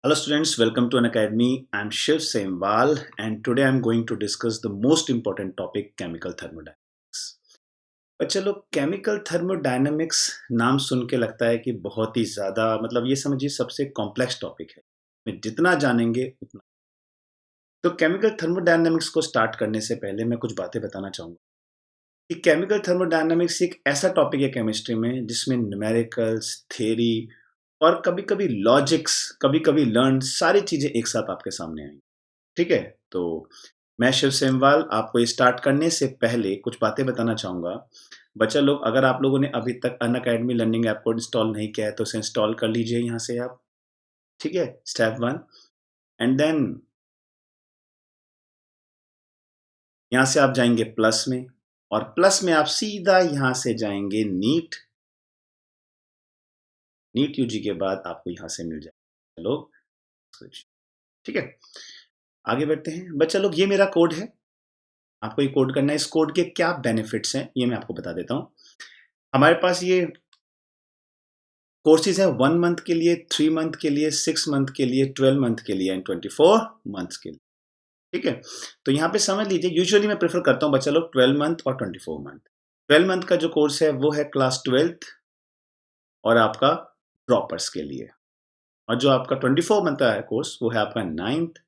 Hello students, welcome to an academy. I'm Shiv Semwal and today I'm going to discuss the most important topic chemical thermodynamics. बच्चे लोग chemical thermodynamics नाम सुन के लगता है कि बहुत ही ज़्यादा मतलब ये समझिए सबसे कॉम्प्लेक्स टॉपिक है। मैं जितना जानेंगे उतना। तो केमिकल थर्मोडायनेमिक्स को स्टार्ट करने से पहले मैं कुछ बातें बताना चाहूँगा कि केमिकल थर्मोडायनेमिक्स एक ऐसा टॉपिक है केमिस्ट्री में जिसमें न्यूमेरिकल्स, थ्योरी और कभी-कभी लॉजिक्स, कभी-कभी लर्न सारी चीज़ें एक साथ आपके सामने आएँगी। ठीक है? तो मैं शिव सेमवाल आपको ये स्टार्ट करने से पहले कुछ बातें बताना चाहूँगा। बच्चा लोग अगर आप लोगों ने अभी तक अनअकैडमी लर्निंग ऐप को इंस्टॉल नहीं किया है तो उसे इंस्टॉल कर लीजिए यहाँ से आप, ठीक है? स्टेप 1 एंड देन यहाँ से आप जाएँगे प्लस में और प्लस में आप सीधा यहाँ से जाएँगे नीट, नीट यूजी के बाद आपको यहाँ से मिल जाएगा लोग ठीक है? आगे बढ़ते हैं। बच्चा लोग ये मेरा कोड है, आपको ये कोड करना है। इस कोड के क्या बेनिफिट्स हैं, ये मैं आपको बता देता हूँ। हमारे पास ये कोर्सेज हैं 1 मंथ के लिए, 3 मंथ के लिए, 6 मंथ के लिए, 12 मंथ के लिए एंड 24 मंथ्स के लिए, ठीक है? तो यहाँ पे समझ लीजिए यूजुअली मैं प्रेफर करता हूँ बच्चा लोग 12 मंथ और 24 मंथ। 12 मंथ का जो कोर्स है वो है क्लास 12th और आपका ड्रॉपर्स के लिए, और जो आपका 24 मंथ का है कोर्स वो है आपका 9th,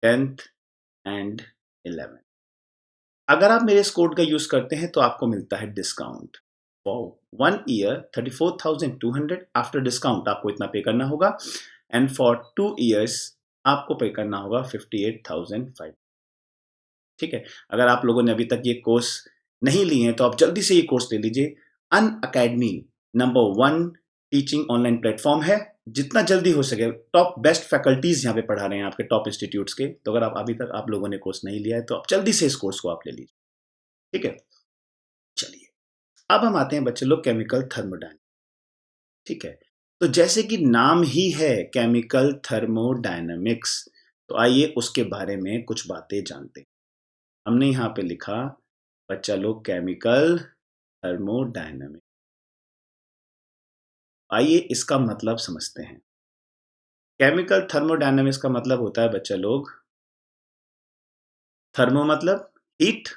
10th एंड 11th। अगर आप मेरे इस कोड का यूज करते हैं तो आपको मिलता है discount for 1 year 34,200 after discount आपको इतना पे करना होगा एंड फॉर 2 ईयर्स आपको पे करना होगा 58,500। ठीक है? अगर आप लोगों ने अभी तक ये कोर्स नहीं लिए हैं तो आप जल्दी से ये कोर्स ले लीजिए। Unacademy number 1 teaching online platform है। जितना जल्दी हो सके टॉप बेस्ट फैकल्टीज यहाँ पे पढ़ा रहे हैं आपके टॉप इंस्टीट्यूट्स के। तो अगर आप अभी तक आप लोगों ने कोर्स नहीं लिया है तो आप जल्दी से इस कोर्स को आप ले लीजिए। ठीक है? चलिए, अब हम आते हैं बच्चे लोग केमिकल थर्मोडायनामिक्स। ठीक है? तो जैसे कि नाम ही है केमिकल थर्मोडायनामिक्स, तो आइए उसके बारे में कुछ बातें जानते हैं। हमने यहाँ पे लिखा बच्चा लोग केमिकल थर्मोडायनामिक्स। आइए इसका मतलब समझते हैं। केमिकल थर्मोडायनामिक्स का मतलब होता है बच्चा लोग, थर्मो मतलब हीट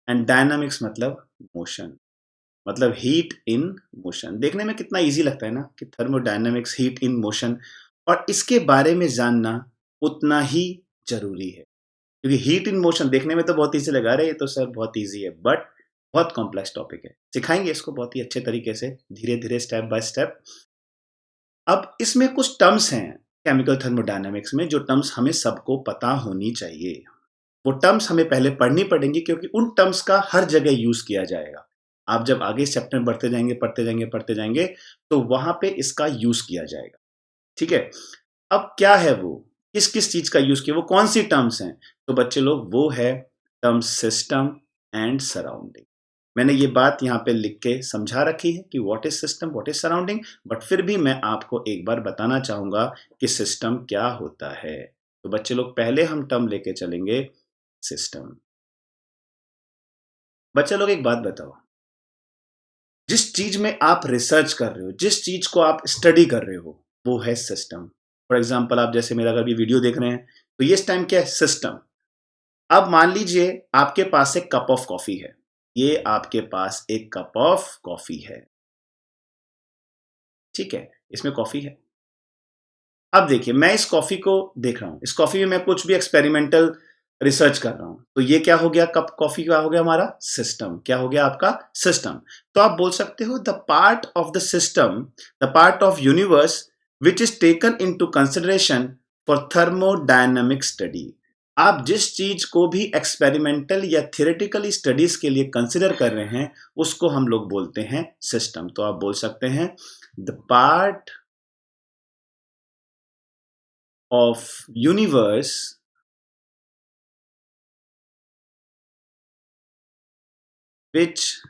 एंड डायनामिक्स मतलब मोशन, मतलब हीट इन मोशन। देखने में कितना इजी लगता है ना कि थर्मोडायनामिक्स हीट इन मोशन, और इसके बारे में जानना उतना ही जरूरी है क्योंकि हीट इन मोशन देखने में तो बहुत इजी लगा रहे, ये तो सर बहुत इजी है, बट बहुत कॉम्प्लेक्स टॉपिक है। सिखाएंगे इसको बहुत ही अच्छे तरीके से, धीरे धीरे, स्टेप बाय स्टेप। अब इसमें कुछ टर्म्स हैं केमिकल थर्मोडायनामिक्स में, जो टर्म्स हमें सबको पता होनी चाहिए। वो टर्म्स हमें पहले पढ़नी पड़ेंगी क्योंकि उन टर्म्स का हर जगह यूज किया जाएगा। आप जब आगे चैप्टर बढ़ते जाएंगे, पढ़ते जाएंगे, पढ़ते जाएंगे, तो वहां पे इसका यूज किया जाएगा। ठीक है? अब क्या है वो, किस किस चीज का यूज किया, वो कौन सी टर्म्स हैं? तो बच्चे लोग वो है टर्म सिस्टम एंड सराउंडिंग। मैंने ये बात यहाँ पे लिख के समझा रखी है कि what is system, what is surrounding, but फिर भी मैं आपको एक बार बताना चाहूंगा कि सिस्टम क्या होता है। तो बच्चे लोग पहले हम टर्म लेके चलेंगे सिस्टम। बच्चे लोग एक बात बताओ, जिस चीज में आप रिसर्च कर रहे हो, जिस चीज को आप स्टडी कर रहे हो, वो है सिस्टम। फॉर एग्जाम्पल आप जैसे मेरा अगर ये वीडियो देख रहे हैं तो ये इस टाइम क्या है, सिस्टम। अब मान लीजिए आपके पास एक कप ऑफ कॉफी है, ये आपके पास एक कप ऑफ कॉफी है, ठीक है? इसमें कॉफी है। अब देखिए मैं इस कॉफी को देख रहा हूं, इस कॉफी में मैं कुछ भी एक्सपेरिमेंटल रिसर्च कर रहा हूं, तो ये क्या हो गया, कप कॉफी क्या हो गया, हमारा सिस्टम। क्या हो गया आपका सिस्टम। तो आप बोल सकते हो the part of the system, the part of universe which is taken into consideration for thermodynamic study. आप जिस चीज को भी एक्सपेरिमेंटल या थियोरेटिकली स्टडीज के लिए कंसिडर कर रहे हैं उसको हम लोग बोलते हैं सिस्टम। तो आप बोल सकते हैं the part of universe which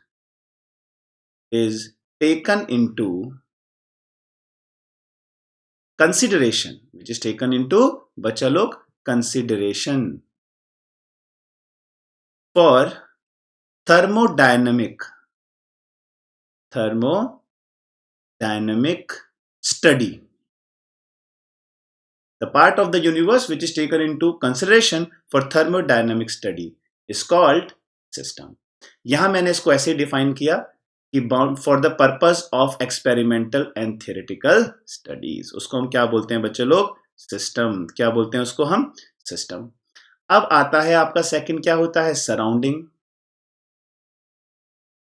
is taken into consideration, which is taken into बच्चा लोग consideration for thermodynamic thermodynamic study, The part of the universe which is taken into consideration for thermodynamic study is called system. यहां मैंने इसको ऐसे define किया कि for the purpose of experimental and theoretical studies, उसको हम क्या बोलते हैं बच्चे लोग? सिस्टम। क्या बोलते हैं उसको हम? सिस्टम। अब आता है आपका सेकंड, क्या होता है? सराउंडिंग।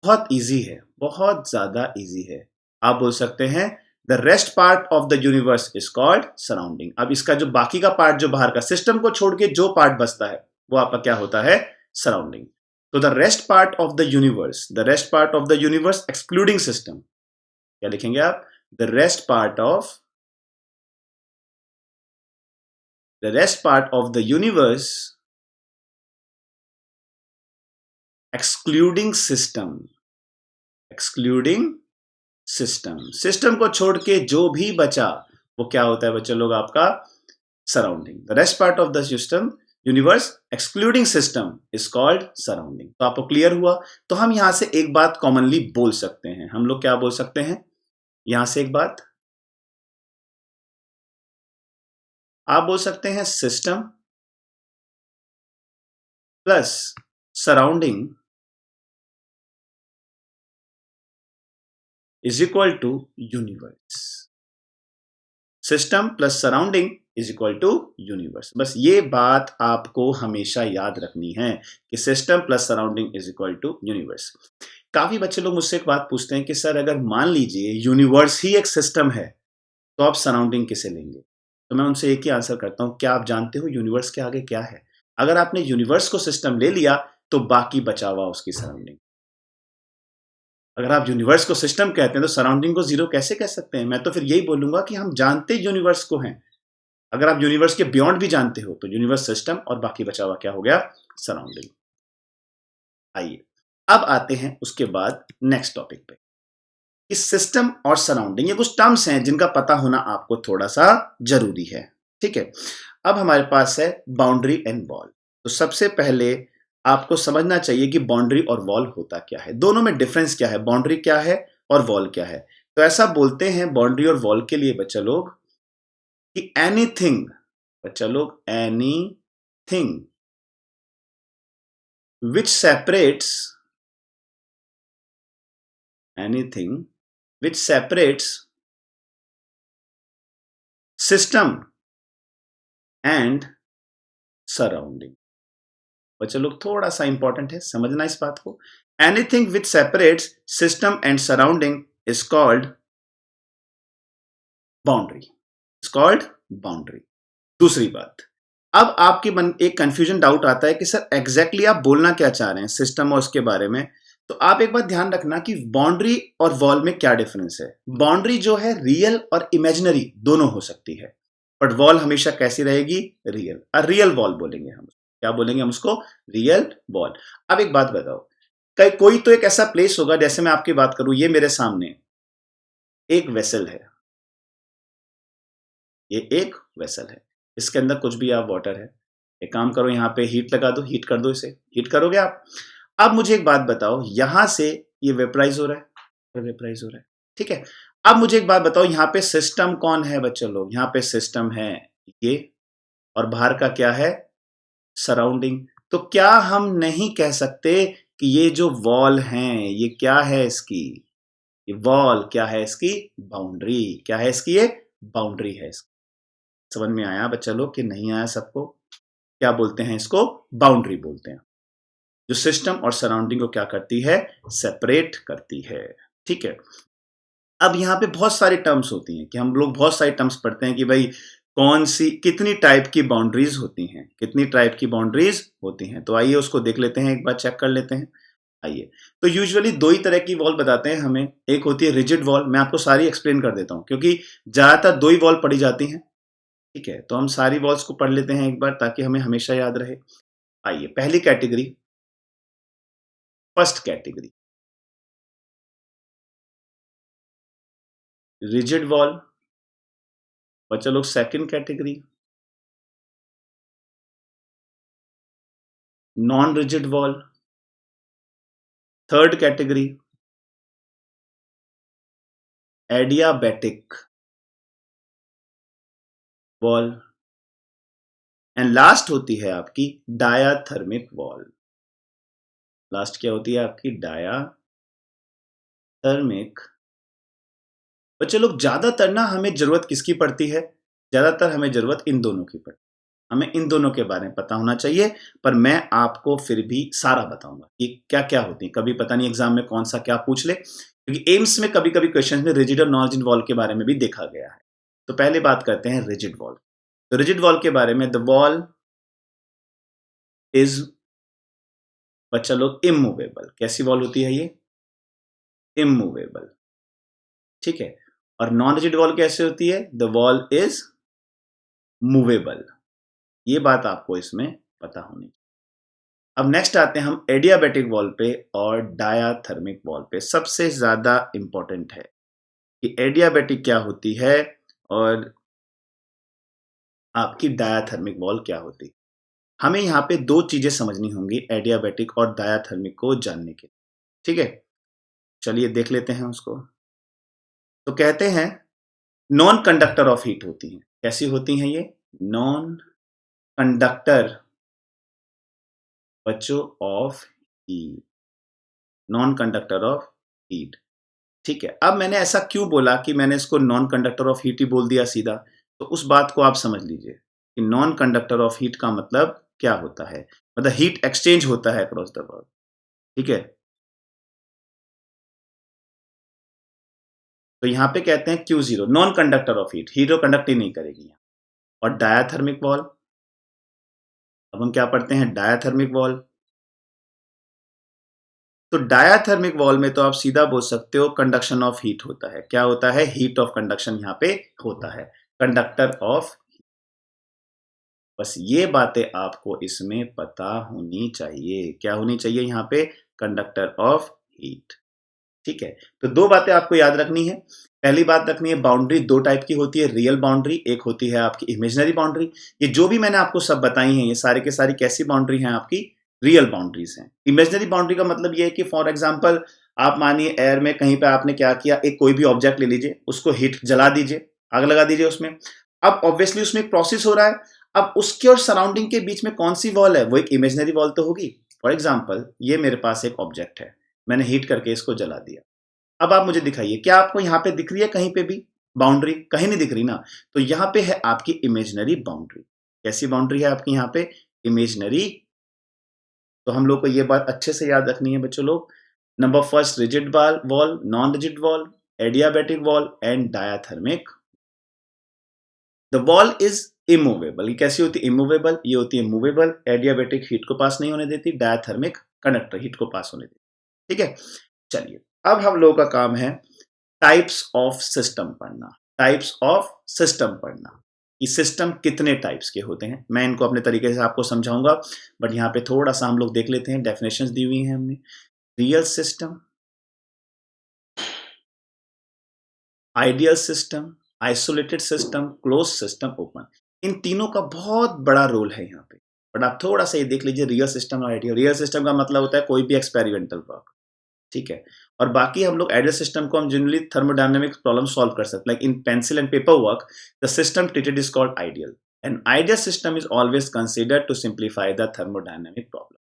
बहुत इजी है, बहुत ज्यादा इजी है। आप बोल सकते हैं the rest part of the universe is called surrounding. अब इसका जो बाकी का पार्ट, जो बाहर का सिस्टम को छोड़ के जो पार्ट बचता है, वो आपका क्या होता है? सराउंडिंग। तो the rest part of the universe, the rest part of the universe excluding system, क्या लिखेंगे आप? The rest part of, the rest part of the universe excluding system, excluding system. System को छोड़ के जो भी बचा वो क्या होता है बच्चे लोग? आपका surrounding. The rest part of the system universe excluding system is called surrounding. तो आपको क्लियर हुआ? तो हम यहां से एक बात कॉमनली बोल सकते हैं। हम लोग क्या बोल सकते हैं यहां से? एक बात आप बोल सकते हैं, system plus surrounding is equal to universe. System plus surrounding is equal to universe. बस ये बात आपको हमेशा याद रखनी है कि system plus surrounding is equal to universe. काफी बच्चे लोग मुझसे एक बात पूछते हैं कि सर अगर मान लीजिए यूनिवर्स ही एक सिस्टम है तो आप सराउंडिंग किसे लेंगे? तो मैं उनसे एक ही आंसर करता हूं, क्या आप जानते हो यूनिवर्स के आगे क्या है? अगर आपने यूनिवर्स को सिस्टम ले लिया तो बाकी बचा हुआ उसकी सराउंडिंग। अगर आप यूनिवर्स को सिस्टम कहते हैं तो सराउंडिंग को जीरो कैसे कह सकते हैं? मैं तो फिर यही बोलूंगा कि हम जानते यूनिवर्स को हैं। अगर आप यूनिवर्स के बियॉन्ड भी जानते हो तो यूनिवर्स सिस्टम और बाकी बचा हुआ क्या हो गया? सराउंडिंग। आइए अब आते हैं उसके बाद नेक्स्ट टॉपिक पे। इस सिस्टम और सराउंडिंग ये कुछ टर्म्स हैं जिनका पता होना आपको थोड़ा सा जरूरी है। ठीक है, अब हमारे पास है बाउंड्री एंड वॉल। तो सबसे पहले आपको समझना चाहिए कि बाउंड्री और वॉल होता क्या है, दोनों में डिफरेंस क्या है, बाउंड्री क्या है और वॉल क्या है। तो ऐसा बोलते हैं बाउंड्री और वॉल के लिए बच्चा लोग कि एनीथिंग, बच्चा लोग, anything which separates, anything which separates system and surrounding। बच्चे लोग थोड़ा सा इंपॉर्टेंट है समझना इस बात को। Anything which separates system and surrounding is called boundary, is called boundary. दूसरी बात, अब आपके मन एक कंफ्यूजन डाउट आता है कि सर एग्जैक्टली आप बोलना क्या चाह रहे हैं सिस्टम और उसके बारे में। तो आप एक बात ध्यान रखना कि बाउंड्री और वॉल में क्या डिफरेंस है। बाउंड्री जो है रियल और इमेजिनरी दोनों हो सकती है, बट वॉल हमेशा कैसी रहेगी? रियल। और रियल वॉल बोलेंगे हम, क्या बोलेंगे हम उसको? Real wall. अब एक बात बताओ, कई कोई तो एक ऐसा प्लेस होगा, जैसे मैं आपकी बात करूं, ये मेरे सामने एक वेसल है, ये एक वेसल है, इसके अंदर कुछ भी आप वाटर है। एक काम करो, यहां पे हीट लगा दो, हीट कर दो, इसे हीट करोगे आप। अब मुझे एक बात बताओ, यहां से ये वेपराइज हो रहा है, वेपराइज हो रहा है, ठीक है। अब मुझे एक बात बताओ, यहाँ पे सिस्टम कौन है बच्चों लोग? यहाँ पे सिस्टम है ये, और बाहर का क्या है? सराउंडिंग। तो क्या हम नहीं कह सकते कि ये जो वॉल है ये क्या है इसकी? ये वॉल क्या है इसकी? बाउंड्री। क्या है इसकी? ये बाउंड्री है इसकी। समझ में आया बच्चा लोग कि नहीं आया सबको? क्या बोलते हैं इसको? बाउंड्री बोलते हैं, जो सिस्टम और सराउंडिंग को क्या करती है? सेपरेट करती है। ठीक है, अब यहां पे बहुत सारी टर्म्स होती हैं कि हम लोग बहुत सारी टर्म्स पढ़ते हैं कि भाई कौन सी कितनी टाइप की बाउंड्रीज होती हैं, कितनी टाइप की बाउंड्रीज होती हैं। तो आइए उसको देख लेते हैं, एक बार चेक कर लेते हैं। आइए, तो यूजुअली दो ही तरह की वॉल बताते हैं हमें। एक होती है रिजिड वॉल, मैं आपको सारी एक्सप्लेन कर देता हूं क्योंकि ज्यादातर दो ही वॉल पढ़ी जाती हैं। ठीक है, तो हम सारी वॉल्स को पढ़ लेते हैं एक बार ताकि हमें हमेशा याद रहे। आइए, पहली category, first category, rigid wall. बच्चा लोग, second category, non rigid wall. Third category, adiabatic wall. And last होती है आपकी डायाथर्मिक वॉल। लास्ट क्या होती है आपकी? डायाथर्मिक। बच्चे लोग ज्यादातर ना हमें जरूरत किसकी पड़ती है? ज्यादातर हमें जरूरत इन दोनों की पड़ती है। हमें इन दोनों के बारे में पता होना चाहिए, पर मैं आपको फिर भी सारा बताऊंगा कि क्या क्या होती है। कभी पता नहीं एग्जाम में कौन सा क्या पूछ ले, क्योंकि एम्स में कभी कभी क्वेश्चन में रिजिड और नॉन रिजिड वॉल के बारे में भी देखा गया है। तो पहले बात करते हैं रिजिड वॉल। तो रिजिड वॉल के बारे में, द वॉल इज, बच्चा लोग, इमूवेबल। कैसी वॉल होती है ये? इमूवेबल। ठीक है। और नॉन रिजिड वॉल कैसे होती है? The wall is movable. ये बात आपको इसमें पता होनी। अब नेक्स्ट आते हैं हम एडियाबैटिक वॉल पे और डायाथर्मिक वॉल पे। सबसे ज्यादा इंपॉर्टेंट है कि एडियाबैटिक क्या होती है और आपकी डायाथर्मिक वॉल क्या होती है। हमें यहाँ पे दो चीजें समझनी होंगी एडियाबैटिक और डायाथर्मिक को जानने के लिए। ठीक है, चलिए देख लेते हैं उसको। तो कहते हैं नॉन कंडक्टर ऑफ हीट होती हैं। कैसी होती हैं ये? नॉन कंडक्टर, बच्चों, of heat. Non conductor of heat. ठीक है। अब मैंने ऐसा क्यों बोला कि मैंने इसको नॉन कंडक्टर ऑफ हीट ही बोल दिया सीधा? तो उस बात को आप समझ लीजिए कि नॉन कंडक्टर ऑफ हीट का मतलब क्या होता है। मतलब हीट एक्सचेंज होता है अक्रॉस द वर्ल्ड। ठीक है। तो यहां पे कहते हैं Q0 non conductor of heat, heat conduct ही नहीं करेगी यहाँ। और डायाथर्मिक वॉल, अब हम क्या पढ़ते हैं? Diathermic wall. तो डायाथर्मिक वॉल में तो आप सीधा बोल सकते हो कंडक्शन ऑफ हीट होता है। क्या होता है? हीट ऑफ कंडक्शन यहां पे होता है, कंडक्टर ऑफ। बस ये बातें आपको इसमें पता होनी चाहिए। क्या होनी चाहिए यहाँ पे? Conductor of heat. ठीक है। तो दो बातें आपको याद रखनी है। पहली बात रखनी है, बाउंड्री दो टाइप की होती है, रियल बाउंड्री, एक होती है आपकी इमेजिनरी बाउंड्री। ये जो भी मैंने आपको सब बताई हैं, ये सारे के सारी कैसी बाउंड्री हैं? आपकी रियल बाउंड्रीज हैं। इमेजिनरी बाउंड्री का मतलब ये है कि फॉर एग्जाम्पल आप मानिए एयर में कहीं पे आपने क्या किया, एक कोई भी ऑब्जेक्ट ले लीजिए, उसको हीट जला दीजिए, आग लगा दीजिए उसमें। अब ऑब्वियसली उसमें एक प्रोसेस हो रहा है। अब उसके और सराउंडिंग के बीच में कौन सी वॉल है? वो एक इमेजिनरी वॉल तो होगी। फॉर एग्जाम्पल ये मेरे पास एक ऑब्जेक्ट है, मैंने हीट करके इसको जला दिया। अब आप मुझे दिखाइए, क्या आपको यहां पे दिख रही है कहीं पे भी बाउंड्री? कहीं नहीं दिख रही ना। तो यहां पे है आपकी इमेजिनरी बाउंड्री। कैसी बाउंड्री है आपकी यहां पे? इमेजिनरी। तो हम लोग को ये बात अच्छे से याद रखनी है बच्चों लोग। Number first, rigid wall, non rigid wall, adiabatic wall and diathermic. The wall is immovable. ये कैसी होती है? इमूवेबल। ये होती है मूवेबल। एडियाबैटिक हीट को पास नहीं होने देती, डायाथर्मिक कंडक्टर हीट को पास होने देती। ठीक है। चलिए, अब हम लोगों का काम है टाइप्स ऑफ सिस्टम पढ़ना। टाइप्स ऑफ सिस्टम पढ़ना कि सिस्टम कितने टाइप्स के होते हैं। मैं इनको अपने तरीके से आपको समझाऊंगा, बट यहाँ पे थोड़ा सा हम लोग देख लेते हैं। डेफिनेशंस दी हुई हैं हमने। Real system, ideal system, isolated system, close system, open. इन तीनों का बहुत बड़ा रोल है यहाँ पे। बट आप थोड़ा सा ये देख लीजिए, रियल सिस्टम और आइडियल। रियल सिस्टम का मतलब होता है कोई भी एक्सपेरिमेंटल वर्क। ठीक है। और बाकी हम लोग आइडियल सिस्टम को हम जनरली थर्मोडायनेमिक्स प्रॉब्लम सॉल्व कर सकते हैं। Like in pencil and paper work the system treated is called ideal. An ideal system is always considered to simplify the thermodynamic problem.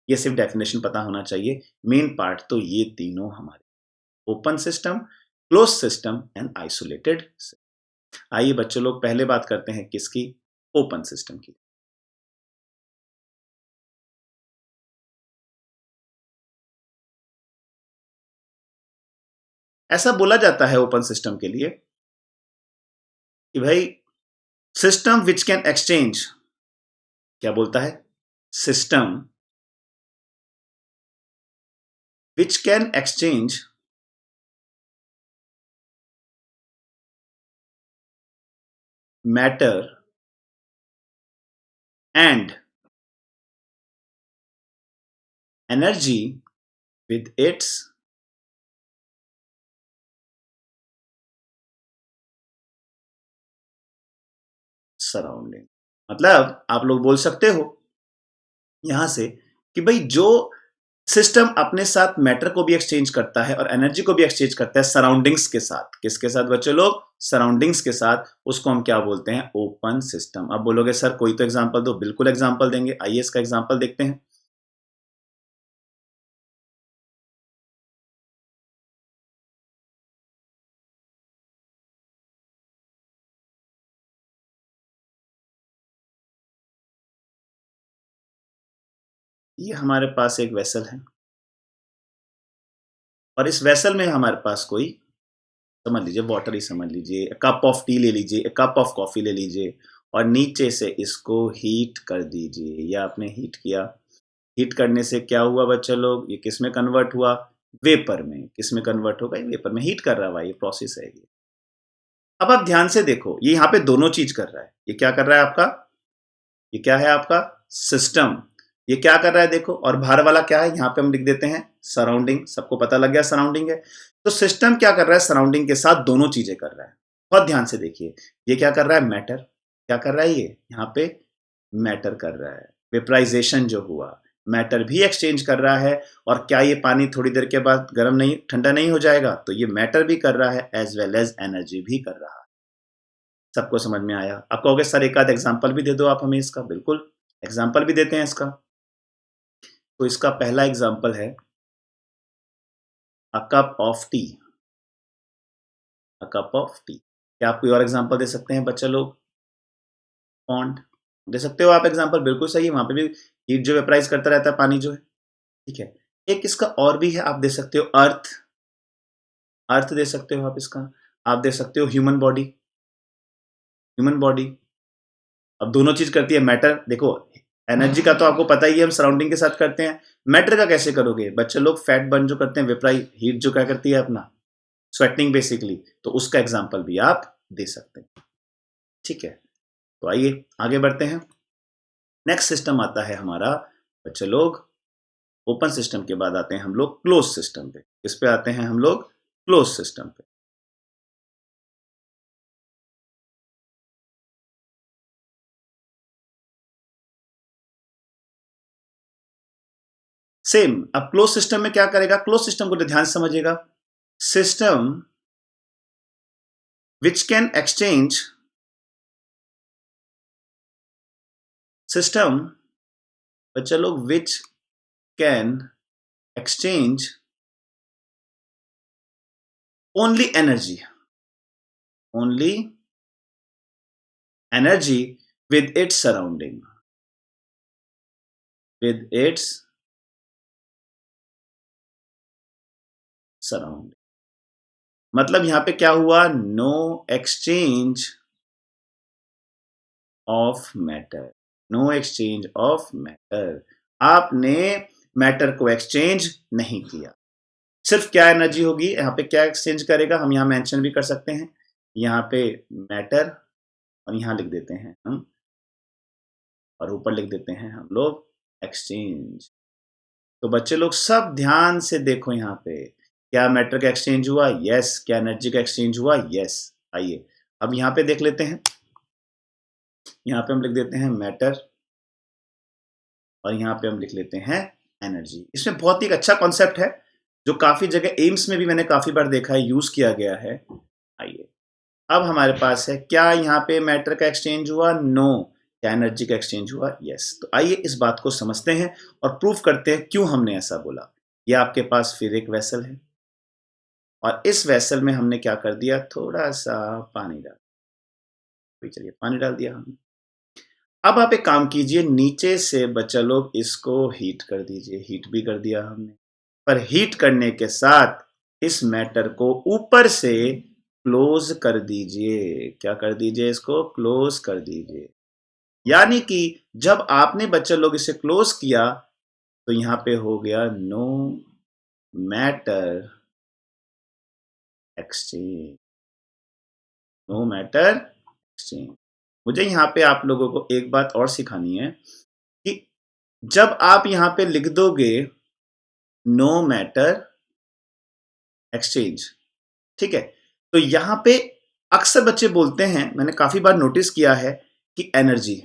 ये सिर्फ डेफिनेशन पता होना चाहिए। मेन पार्ट तो ये तीनों हमारे, open system, close system and isolated. आइए बच्चों लोग पहले बात करते हैं किसकी? ओपन सिस्टम की। ऐसा बोला जाता है ओपन सिस्टम के लिए कि भाई सिस्टम विच कैन एक्सचेंज, क्या बोलता है? System which can exchange matter and energy with its surrounding. मतलब आप लोग बोल सकते हो यहां से कि भाई जो सिस्टम अपने साथ मैटर को भी एक्सचेंज करता है और एनर्जी को भी एक्सचेंज करता है सराउंडिंग्स के साथ। किसके साथ बच्चे लोग? सराउंडिंग्स के साथ। उसको हम क्या बोलते हैं? Open system. अब बोलोगे सर कोई तो एग्जांपल दो। बिल्कुल एग्जांपल देंगे, आइए इसका एग्जांपल देखते हैं। ये हमारे पास एक वेसल है और इस वेसल में हमारे पास कोई, समझ लीजिए वाटर ही समझ लीजिए, कप ऑफ टी ले लीजिए, कप ऑफ कॉफी ले लीजिए और नीचे से इसको हीट कर दीजिए। या आपने हीट किया, हीट करने से क्या हुआ बच्चे लोग? ये किस में कन्वर्ट हुआ? वेपर में। किस में कन्वर्ट होगा? ये वेपर में। हीट कर रहा है भाई, ये प्रोसेस है ये। अब आप ध्यान से देखो, ये यहाँ पे दोनों चीज कर रहा है। ये क्या कर रहा है आपका? ये क्या है आपका? सिस्टम। ये क्या कर रहा है देखो, और बाहर वाला क्या है? यहाँ पे हम लिख देते हैं सराउंडिंग। सबको पता लग गया सराउंडिंग है। तो सिस्टम क्या कर रहा है? सराउंडिंग के साथ दोनों चीजें कर रहा है। बहुत ध्यान से देखिए, ये क्या कर रहा है? मैटर। क्या कर रहा है ये? यहाँ पे मैटर कर रहा है। वेपराइजेशन जो हुआ, मैटर भी एक्सचेंज कर रहा है। और क्या ये पानी थोड़ी देर के बाद गर्म नहीं, ठंडा नहीं हो जाएगा? तो ये मैटर भी कर रहा है एज वेल एज एनर्जी भी कर रहा है। सबको समझ में आया? आप कहोगे सर एक आध एग्जांपल भी दे दो आप हमें इसका। बिल्कुल, एग्जांपल भी देते हैं इसका। तो इसका पहला एग्जांपल है a cup of T. A cup of T. क्या आप कोई और एग्जांपल दे सकते हैं बच्चे लोग? पॉन्ड दे सकते हो आप एग्जांपल। बिल्कुल सही है, वहां पे भी हीट जो वेपराइज करता रहता है पानी जो है। ठीक है, एक इसका और भी है, आप दे सकते हो अर्थ। अर्थ दे सकते हो आप इसका। आप दे सकते हो ह्यूमन बॉडी। Human body. अब दोनों चीज करती है। मैटर देखो, एनर्जी का तो आपको पता ही है, हम सराउंडिंग के साथ करते हैं। मैटर का कैसे करोगे बच्चे लोग? फैट बर्न जो करते हैं, वेपराई हीट जो क्या करती है अपना, स्वेटिंग बेसिकली। तो उसका एग्जांपल भी आप दे सकते हैं। ठीक है, तो आइए आगे बढ़ते हैं। नेक्स्ट सिस्टम आता है हमारा बच्चे लोग, ओपन सिस्टम के बाद आते हैं हम लोग क्लोज सिस्टम पे। किस पे आते हैं हम लोग? क्लोज सिस्टम पे। सेम। अब क्लोज सिस्टम में क्या करेगा? क्लोज सिस्टम को तो ध्यान से समझिएगा। System which can exchange, system बच्चा लोग which can exchange only energy, only energy with its surrounding, with its surrounding। मतलब यहां पे क्या हुआ? No exchange of matter. No exchange of matter. आपने मैटर को एक्सचेंज नहीं किया। सिर्फ क्या एनर्जी होगी यहाँ पे? क्या एक्सचेंज करेगा? हम यहाँ मेंशन भी कर सकते हैं, यहाँ पे मैटर, और यहाँ लिख देते हैं हम, और ऊपर लिख देते हैं हम लोग एक्सचेंज। तो बच्चे लोग सब ध्यान से देखो, यहाँ पे क्या मैटर का एक्सचेंज हुआ? यस। क्या एनर्जी का एक्सचेंज हुआ? यस। आइए अब यहाँ पे देख लेते हैं। यहाँ पे हम लिख देते हैं मैटर और यहाँ पे हम लिख लेते हैं एनर्जी। इसमें बहुत ही एक अच्छा कॉन्सेप्ट है जो काफी जगह एम्स में भी मैंने काफी बार देखा है, यूज किया गया है। आइए अब हमारे पास है, क्या यहाँ पे मैटर का एक्सचेंज हुआ? नो। क्या एनर्जी का एक्सचेंज हुआ? यस। तो आइए इस बात को समझते हैं और प्रूफ करते हैं क्यों हमने ऐसा बोला। यह आपके पास फिर एक वेसल है और इस वेसल में हमने क्या कर दिया? थोड़ा सा पानी डाल, चलिए पानी डाल दिया हमने। अब आप एक काम कीजिए, नीचे से बच्चा लोग इसको हीट कर दीजिए। हीट भी कर दिया हमने, पर हीट करने के साथ इस मैटर को ऊपर से क्लोज कर दीजिए। क्या कर दीजिए? इसको क्लोज कर दीजिए। यानी कि जब आपने बच्चे लोग इसे क्लोज किया तो यहां पे हो गया no matter exchange. No matter exchange. मुझे यहाँ पे आप लोगों को एक बात और सिखानी है कि जब आप यहाँ पे लिख दोगे नो मैटर एक्सचेंज, ठीक है, तो यहाँ पे अक्सर बच्चे बोलते हैं, मैंने काफी बार नोटिस किया है कि एनर्जी,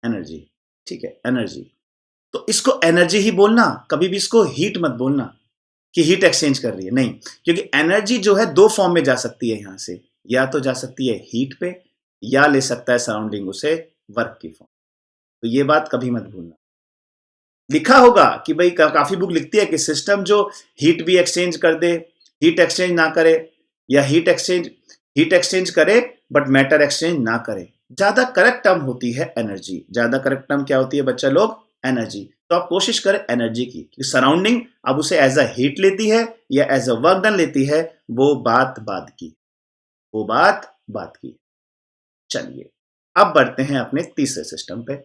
एनर्जी, ठीक है, एनर्जी। तो इसको एनर्जी ही बोलना, कभी भी इसको हीट मत बोलना कि हीट एक्सचेंज कर रही है, नहीं, क्योंकि एनर्जी जो है दो फॉर्म में जा सकती है यहां से, या तो जा सकती है हीट पे, या ले सकता है सराउंडिंग उसे वर्क की फॉर्म। तो ये बात कभी मत भूलना। लिखा होगा कि भाई काफी बुक लिखती है कि सिस्टम जो हीट भी एक्सचेंज कर दे, हीट एक्सचेंज ना करे, या हीट एक्सचेंज करे बट मैटर एक्सचेंज ना करे। ज्यादा करेक्ट टर्म होती है एनर्जी। ज्यादा करेक्ट टर्म क्या होती है बच्चा लोग? एनर्जी। तो आप कोशिश करें एनर्जी की, सराउंडिंग अब उसे एज अ हीट लेती है या एज अ वर्क डन लेती है, वो बात बात की। चलिए अब बढ़ते हैं अपने तीसरे सिस्टम पे।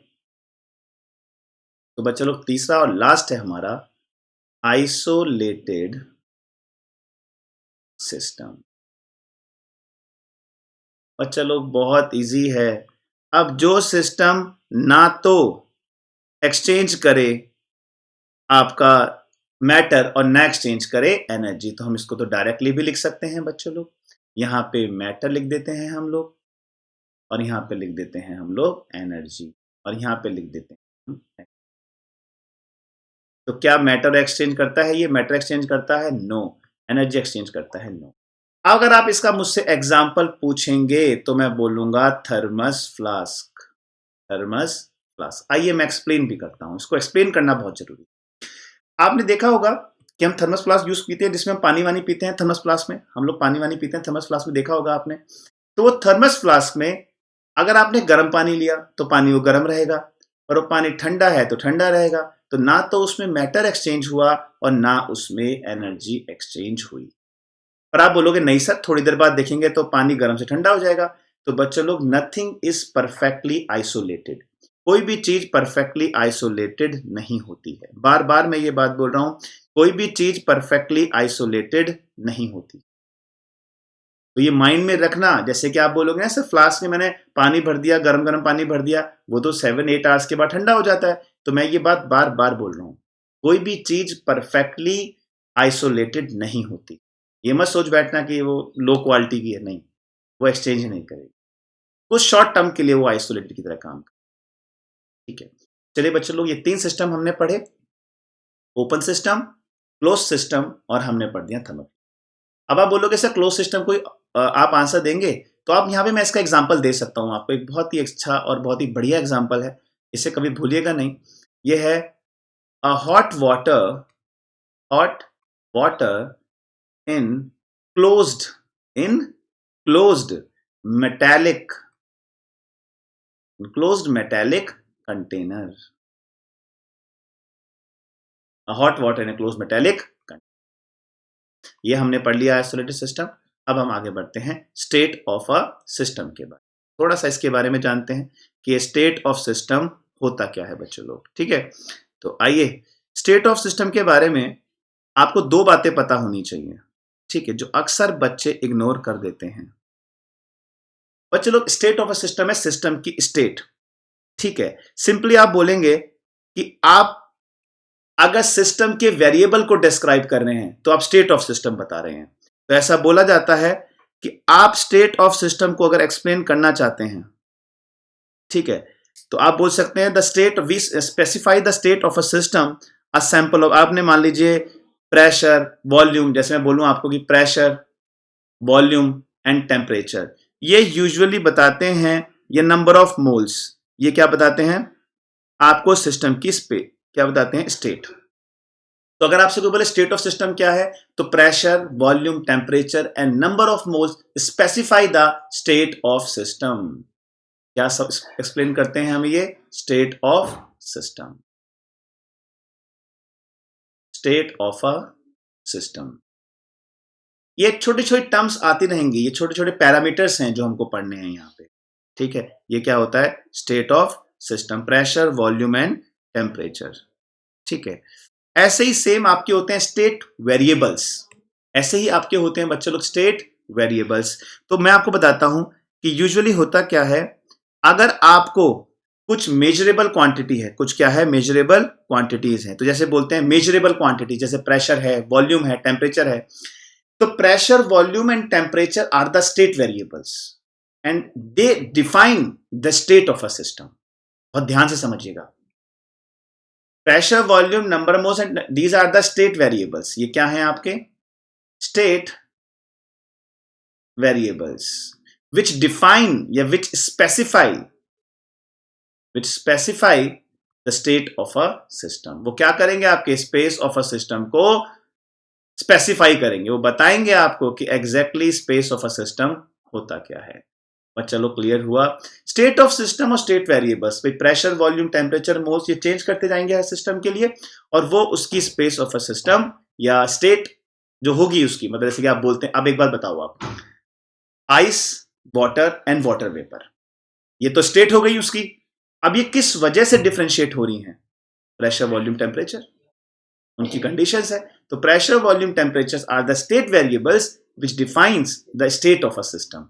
तो बच्चा लोग तीसरा और लास्ट है हमारा आइसोलेटेड सिस्टम। बच्चा लोग बहुत इजी है। अब जो सिस्टम ना तो एक्सचेंज करे आपका मैटर और ना एक्सचेंज करे एनर्जी, तो हम इसको तो डायरेक्टली भी लिख सकते हैं बच्चों लोग। यहां पे मैटर लिख देते हैं हम लोग, और यहां पे लिख देते हैं हम लोग एनर्जी, और यहां पे लिख देते हैं। तो क्या मैटर एक्सचेंज करता है? ये मैटर एक्सचेंज करता है? नो। एनर्जी एक्सचेंज करता है? नो। अगर आप इसका मुझसे एग्जाम्पल पूछेंगे तो मैं बोलूंगा थर्मस फ्लास्क। Thermos flask. आइए मैं एक्सप्लेन भी करता हूं, इसको एक्सप्लेन करना बहुत जरूरी। आपने देखा होगा कि हम थर्मस फ्लास्क यूज पीते हैं, जिसमें हम पानी वानी पीते हैं। थर्मस फ्लास्क में हम लोग पानी वानी पीते हैं, थर्मस फ्लास्क में देखा होगा आपने। तो वो थर्मस फ्लास्क में अगर आपने गर्म पानी लिया तो पानी वो गर्म रहेगा, और वो पानी ठंडा है तो ठंडा रहेगा। तो ना तो उसमें मैटर एक्सचेंज हुआ और ना उसमें एनर्जी एक्सचेंज हुई। पर आप बोलोगे नहीं सर, थोड़ी देर बाद देखेंगे तो पानी गर्म से ठंडा हो जाएगा। तो बच्चों लोग, नथिंग इज परफेक्टली आइसोलेटेड। कोई भी चीज परफेक्टली आइसोलेटेड नहीं होती है। बार बार मैं ये बात बोल रहा हूं, कोई भी चीज परफेक्टली आइसोलेटेड नहीं होती। तो ये माइंड में रखना। जैसे कि आप बोलोगे ना सर, फ्लास्क में मैंने पानी भर दिया, गरम गरम पानी भर दिया, वो तो 7-8 आवर्स के बाद ठंडा हो जाता है। तो मैं ये बात बार बार बोल रहा हूं, कोई भी चीज परफेक्टली आइसोलेटेड नहीं होती। ये मत सोच बैठना कि वो लो क्वालिटी की है, नहीं, वो एक्सचेंज नहीं करेगी। कुछ शॉर्ट टर्म के लिए वो आइसोलेटेड की तरह काम करे। ठीक है, चलिए बच्चों लोग, ये 3 सिस्टम हमने पढ़े, ओपन सिस्टम, क्लोज सिस्टम, और हमने पढ़ दिया थर्मल। अब आप बोलोगे सर क्लोज सिस्टम कोई आप आंसर देंगे, तो आप यहाँ पे मैं इसका एग्जांपल दे सकता हूँ आपको। एक बहुत ही अच्छा और बहुत ही बढ़िया एग्जांपल है, इसे कभी भूलिएगा नहीं। ये है a hot water in in closed metallic container. Hot water in closed metallic. ये हमने पढ़ लिया आइसोलेटेड सिस्टम। अब हम आगे बढ़ते हैं स्टेट ऑफ अ सिस्टम के बारे में। थोड़ा सा इसके बारे में जानते हैं कि स्टेट ऑफ सिस्टम होता क्या है बच्चों लोग। ठीक है, तो आइए, स्टेट ऑफ सिस्टम के बारे में आपको 2 बातें पता होनी चाहिए। ठीक है, जो अक्सर बच्चे इग्नोर कर देते हैं। बच्चे लोग, स्टेट ऑफ अ सिस्टम है सिस्टम की स्टेट। ठीक है, सिंपली आप बोलेंगे कि आप अगर सिस्टम के वेरिएबल को डिस्क्राइब कर रहे हैं तो आप स्टेट ऑफ सिस्टम बता रहे हैं। तो ऐसा बोला जाता है कि आप स्टेट ऑफ सिस्टम को अगर एक्सप्लेन करना चाहते हैं, ठीक है, तो आप बोल सकते हैं the state, we specify the state of a system a sample of, आपने मान लीजिए प्रेशर, वॉल्यूम, जैसे मैं बोलूं आपको कि प्रेशर, वॉल्यूम एंड टेम्परेचर, ये यूजुअली बताते हैं, ये नंबर ऑफ मोल्स, ये क्या बताते हैं आपको सिस्टम की क्या बताते हैं, स्टेट। तो अगर आपसे कोई बोले स्टेट ऑफ सिस्टम क्या है, तो pressure, volume, temperature and number of moles specify the state of system. क्या सब एक्सप्लेन करते हैं हम ये? State of system, state of a system. ये छोटी छोटी टर्म्स आती रहेंगी, ये छोटे छोटे पैरामीटर्स हैं जो हमको पढ़ने हैं यहाँ पे। ठीक है, ये क्या होता है? State of system, pressure, volume and temperature. ठीक है, ऐसे ही सेम आपके होते हैं स्टेट वेरिएबल्स। ऐसे ही आपके होते हैं बच्चे लोग स्टेट वेरिएबल्स। तो मैं आपको बताता हूं कि यूजुअली होता क्या है, अगर आपको कुछ मेजरेबल क्वांटिटी है, कुछ क्या है, मेजरेबल क्वांटिटीज है, तो जैसे बोलते हैं मेजरेबल क्वांटिटी, जैसे प्रेशर है, वॉल्यूम है, टेम्परेचर है। तो pressure, volume and temperature are the state variables and they define the state of a system. बहुत ध्यान से समझिएगा। Pressure, volume, number moles and these are the state variables. ये क्या है आपके स्टेट वेरिएबल्स विच डिफाइन या which specify the state of a system. वो क्या करेंगे, आपके स्पेस ऑफ अ सिस्टम को स्पेसिफाई करेंगे, वो बताएंगे आपको कि exactly space of a system होता क्या है। और चलो क्लियर हुआ। स्टेट ऑफ सिस्टम और स्टेट वेरिएबल्स भाई प्रेशर, वॉल्यूम, टेम्परेचर, मोल्स ये चेंज करते जाएंगे हर सिस्टम के लिए, और वो उसकी स्पेस ऑफ अ सिस्टम या स्टेट जो होगी उसकी, मतलब जैसे कि आप बोलते हैं, अब एक बार बताओ आप, ice, water and water vapour, ये तो स्टेट हो गई उसकी। अब ये किस वजह से डिफ्रेंशिएट हो रही हैं, प्रेशर, वॉल्यूम, टेम्परेचर, उनकी कंडीशंस है। तो pressure, volume, temperature are the state variables which defines the state of a system.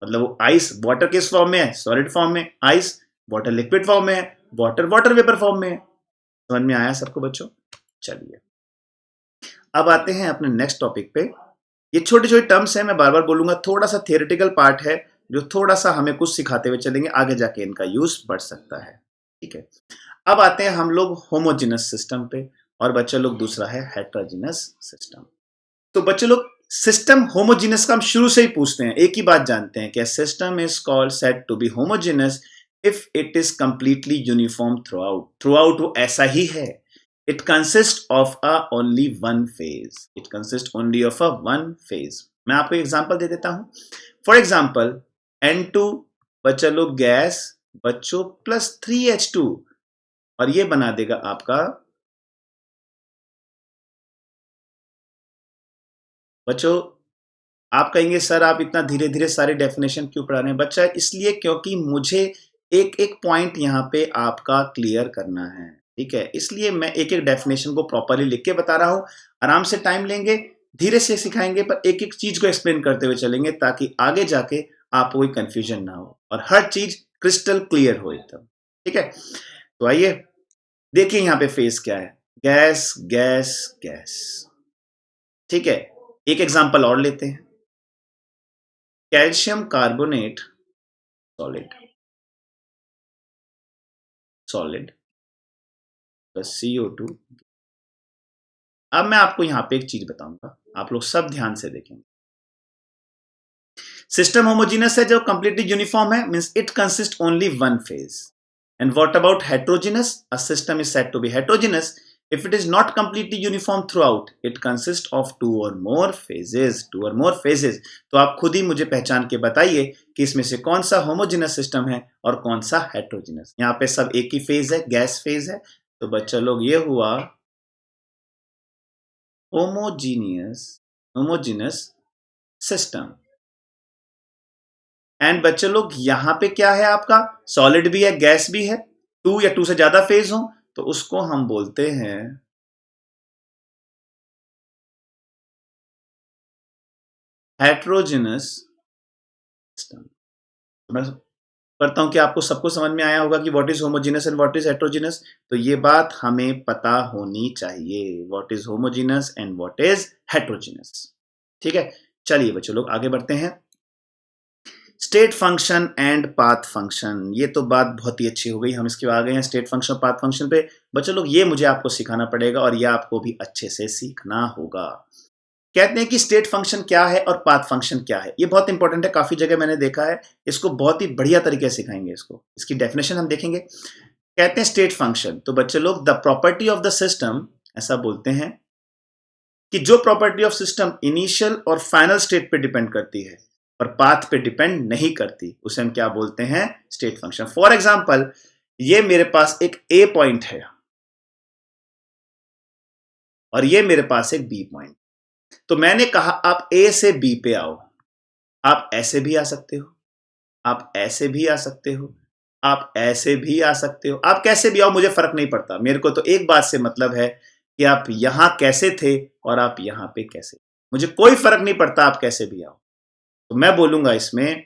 मतलब वो आइस वाटर किस फॉर्म में है, सॉलिड फॉर्म में, आइस वाटर लिक्विड फॉर्म में है, वाटर वाटर वेपर फॉर्म में है। समझ में आया सबको बच्चों? चलिए अब आते हैं अपने नेक्स्ट टॉपिक पे। ये छोटे छोटे टर्म्स हैं, मैं बार बार बोलूंगा, थोड़ा सा थियोरेटिकल पार्ट है जो थोड़ा सा हमें कुछ सिखाते हुए चलेंगे, आगे जाके इनका यूज बढ़ सकता है। ठीक है, अब आते हैं हम लोग होमोजिनस सिस्टम पे, और बच्चे लोग दूसरा है हेट्रोजिनस सिस्टम। तो बच्चे लोग सिस्टम होमोजीनस का हम शुरू से ही पूछते हैं, एक ही बात जानते हैं कि system is called said to be homogeneous if it is completely uniform throughout. Throughout वो ऐसा ही है। It consist of a only one phase. It consist only of a one phase. मैं आपको एग्जांपल दे देता हूं। For example N2 बच्चा लोग गैस बच्चों प्लस 3H2, और ये बना देगा आपका बच्चों, आप कहेंगे सर आप इतना धीरे धीरे सारे डेफिनेशन क्यों पढ़ा रहे हैं? बच्चा इसलिए क्योंकि मुझे एक एक पॉइंट यहाँ पे आपका क्लियर करना है। ठीक है, इसलिए मैं एक एक डेफिनेशन को प्रॉपरली लिख के बता रहा हूँ। आराम से टाइम लेंगे, धीरे से सिखाएंगे, पर एक एक चीज को एक्सप्लेन करते हुए चलेंगे ताकि आगे जाके आपको कोई कंफ्यूजन ना हो और हर चीज क्रिस्टल क्लियर हो एकदम। ठीक है, तो आइए देखिए यहाँ पे फेस क्या है, गैस गैस गैस। ठीक है, एक एग्जांपल और लेते हैं, calcium carbonate solid, solid plus CO2। अब मैं आपको यहां पे एक चीज बताऊंगा, आप लोग सब ध्यान से देखेंगे। सिस्टम होमोजीनस है, जो कंप्लीटली यूनिफॉर्म है, means it consist only one phase. And what about heterogeneous? A system is said to be heterogeneous if it is not completely uniform throughout, it consists of two or more phases, two or more phases। तो आप खुद ही मुझे पहचान के बताइए कि इसमें से कौन सा होमोजीनस सिस्टम है और कौन सा हेट्रोजीनस। यहाँ पे सब एक ही फेज है, गैस फेज है। तो बच्चा लोग ये हुआ होमोजीनियस, होमोजीनस सिस्टम। एंड बच्चे लोग यहां पे क्या है आपका, सॉलिड भी है गैस भी है, टू या टू से ज्यादा फेज हो तो उसको हम बोलते हैं हेट्रोजिनस सिस्टम। मैं करता हूं कि आपको सबको समझ में आया होगा कि what is homogeneous and what is heterogeneous. तो ये बात हमें पता होनी चाहिए, what is homogeneous and what is heterogeneous. ठीक है, चलिए बच्चों लोग आगे बढ़ते हैं। State function and path function, ये तो बात बहुत ही अच्छी हो गई, हम इसके आ गए हैं स्टेट फंक्शन पाथ फंक्शन पे। बच्चों लोग ये मुझे आपको सिखाना पड़ेगा और ये आपको भी अच्छे से सीखना होगा। कहते हैं कि स्टेट फंक्शन क्या है और पाथ फंक्शन क्या है, ये बहुत इंपॉर्टेंट है, काफी जगह मैंने देखा है। इसको बहुत ही बढ़िया तरीके से सिखाएंगे, इसको इसकी डेफिनेशन हम देखेंगे। कहते हैं स्टेट फंक्शन, तो बच्चे लोग the property of the system, ऐसा बोलते हैं कि जो प्रॉपर्टी ऑफ सिस्टम इनिशियल और फाइनल स्टेट पे डिपेंड करती है पर पाथ पे डिपेंड नहीं करती, उसे हम क्या बोलते हैं, स्टेट फंक्शन। फॉर एग्जांपल ये मेरे पास एक ए पॉइंट है और ये मेरे पास एक बी पॉइंट। तो मैंने कहा आप ए से बी पे आओ, आप ऐसे भी आ सकते हो, आप ऐसे भी आ सकते हो, आप ऐसे भी आ सकते हो, आप कैसे भी आओ मुझे फर्क नहीं पड़ता। मेरे को तो एक बात से मतलब है कि आप यहां कैसे थे और आप यहां पे कैसे, मुझे कोई फर्क नहीं पड़ता, आप कैसे भी आओ। तो मैं बोलूंगा इसमें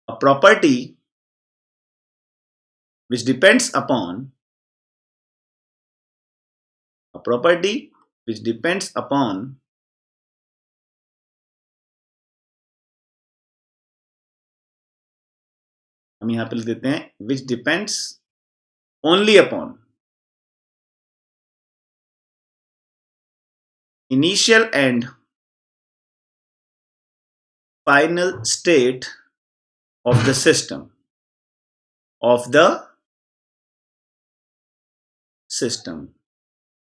a property which depends upon a property which depends upon हम यहां पे लिख देते हैं which depends only upon, initial and final state of the system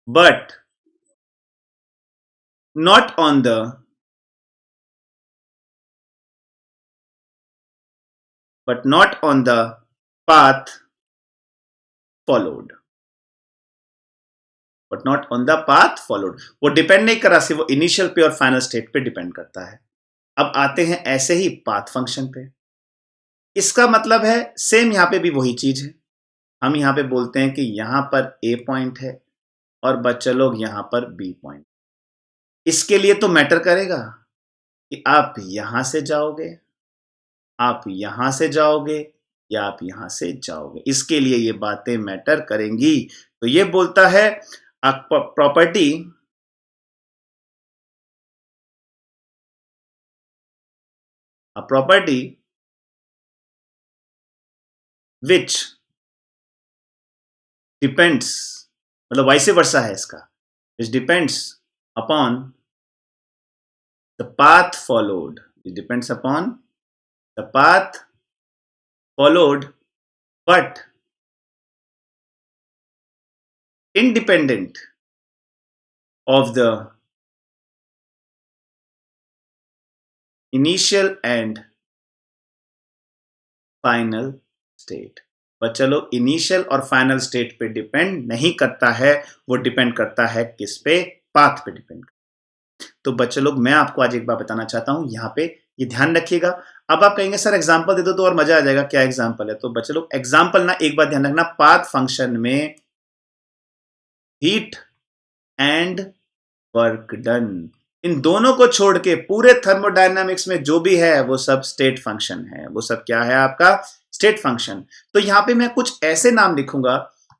but not on the path followed वो डिपेंड नहीं कर रहा, सिर्फ वो इनिशियल पे और फाइनल स्टेट पे डिपेंड करता है। अब आते हैं ऐसे ही पाथ फंक्शन पे। इसका मतलब है सेम यहां पे भी वही चीज है। हम यहां पे बोलते हैं कि यहां पर ए पॉइंट है और बच्चे लोग यहां पर बी पॉइंट। इसके लिए तो मैटर करेगा कि आप यहां से जाओगे, आप यहां से जाओगे या आप यहां से जाओगे। इसके लिए ये बातें मैटर करेंगी। तो ये बोलता है प्रॉपर्टी विच डिपेंड्स, मतलब वाइस वर्सा है इसका, which depends upon the path followed, it depends upon the path followed but independent of the initial and final state। बच्चा लोग इनिशियल और फाइनल स्टेट पे डिपेंड नहीं करता है, वो डिपेंड करता है किस पे? पाथ पे डिपेंड। तो बच्चे लोग मैं आपको आज एक बार बताना चाहता हूं, यहाँ पे ये ध्यान रखिएगा। अब आप कहेंगे सर एग्जांपल दे दो तो और मजा आ जाएगा, क्या एग्जांपल है? तो बच्चे लोग एग्जांपल ना एक बार ध्यान रखना, पाथ फंक्शन में हीट एंड वर्क डन, इन दोनों को छोड़ के पूरे थर्मोडायनामिक्स में जो भी है वो सब स्टेट फंक्शन है। वो सब क्या है? आपका स्टेट फंक्शन। तो यहां पे मैं कुछ ऐसे नाम लिखूंगा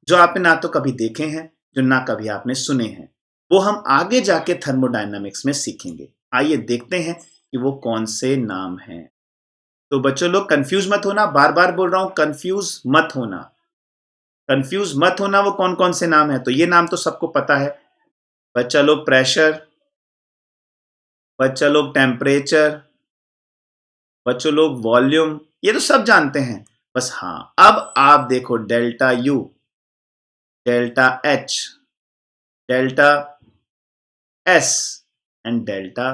जो आपने ना तो कभी देखे हैं, जो ना कभी आपने सुने हैं। वो हम आगे जाके थर्मोडायनामिक्स में सीखेंगे। आइए देखते हैं कि वो कौन से नाम हैं। तो बच्चों लोग कंफ्यूज मत होना, बार बार बोल रहा हूं कंफ्यूज मत होना, कंफ्यूज मत होना। वो कौन कौन से नाम है? तो ये नाम तो सबको पता है बच्चा लोग, प्रेशर, बच्चा लोग टेम्परेचर, बच्चों लोग वॉल्यूम, ये तो सब जानते हैं। बस हाँ, अब आप देखो delta U, delta H, delta S and delta.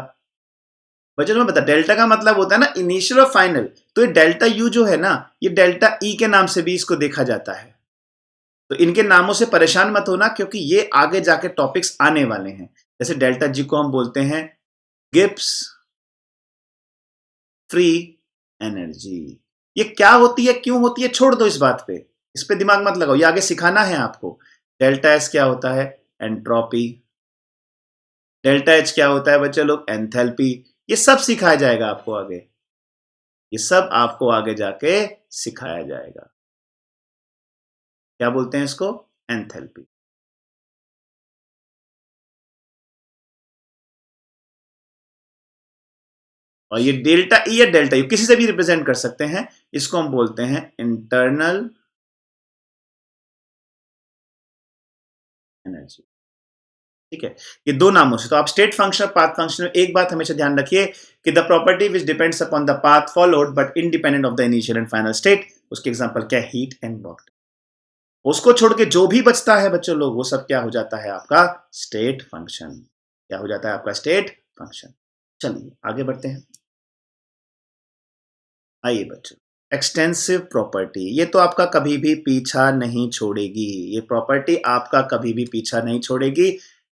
बच्चों में बता, डेल्टा का मतलब होता है ना इनिशियल और फाइनल। तो ये डेल्टा यू जो है ना, ये डेल्टा ई के नाम से भी इसको देखा जाता है। तो इनके नामों से परेशान मत होना, क्योंकि ये आगे जाके टॉपिक्स आने वाले हैं। जैसे डेल्टा जी को हम बोलते हैं गिब्स फ्री एनर्जी। ये क्या होती है, क्यों होती है, छोड़ दो इस बात पे, इस पे दिमाग मत लगाओ, ये आगे सिखाना है आपको। डेल्टा एस क्या होता है? एंट्रोपी। डेल्टा एच क्या होता है बच्चे लोग? एंथैल्पी। ये सब सिखाया जाएगा आपको आगे, ये सब आपको आगे जाके सिखाया जाएगा। क्या बोलते हैं इसको? एंथैल्पी। और ये डेल्टा ई या डेल्टा यू किसी से भी रिप्रेजेंट कर सकते हैं। इसको हम बोलते हैं इंटरनल एनर्जी। ठीक है, ये दो नामों से। तो आप स्टेट फंक्शन, पाथ फंक्शन में एक बात हमेशा ध्यान रखिए कि the property which depends upon the path followed but independent of the initial and final state. उसके एग्जांपल क्या है? Heat and work. उसको छोड़ के जो भी बचता है बच्चों लोग, वो सब क्या हो जाता है? आपका स्टेट फंक्शन। क्या हो जाता है? आपका स्टेट फंक्शन। चलिए आगे बढ़ते हैं। आइए बच्चों, एक्सटेंसिव प्रॉपर्टी, ये तो आपका कभी भी पीछा नहीं छोड़ेगी। ये प्रॉपर्टी आपका कभी भी पीछा नहीं छोड़ेगी,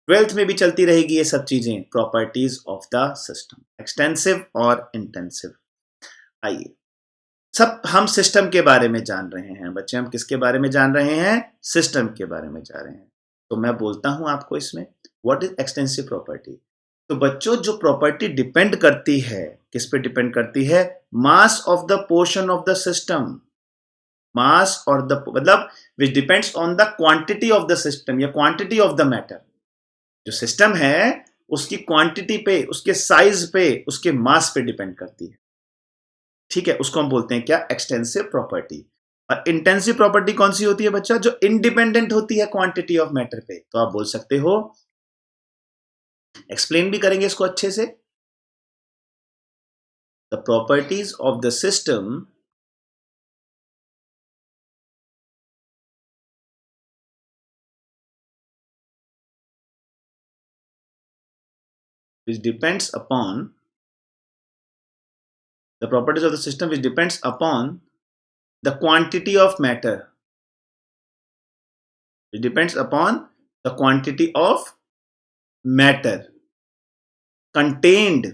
ट्वेल्थ में भी चलती रहेगी ये सब चीजें, properties of the system, extensive और इंटेंसिव। आइए, सब हम सिस्टम के बारे में जान रहे हैं बच्चे। हम किसके बारे में जान रहे हैं? सिस्टम के बारे में जा रहे हैं। तो मैं बोलता हूं आपको इसमें व्हाट इज एक्सटेंसिव प्रॉपर्टी। तो बच्चों, जो प्रॉपर्टी डिपेंड करती है, किस पे डिपेंड करती है? Mass of the portion of the system. Mass और द मतलब which depends on the quantity of the system या क्वांटिटी ऑफ द मैटर। जो सिस्टम है उसकी क्वांटिटी पे, उसके साइज पे, उसके मास पे डिपेंड करती है। ठीक है, उसको हम बोलते हैं क्या? Extensive property. और इंटेंसिव प्रॉपर्टी कौन सी होती है बच्चा? जो इंडिपेंडेंट होती है क्वांटिटी ऑफ मैटर पे। तो आप बोल सकते हो एक्सप्लेन भी करेंगे इसको अच्छे से। The properties of the system which depends upon the properties of the system which depends upon the quantity of matter, which depends upon the quantity of matter contained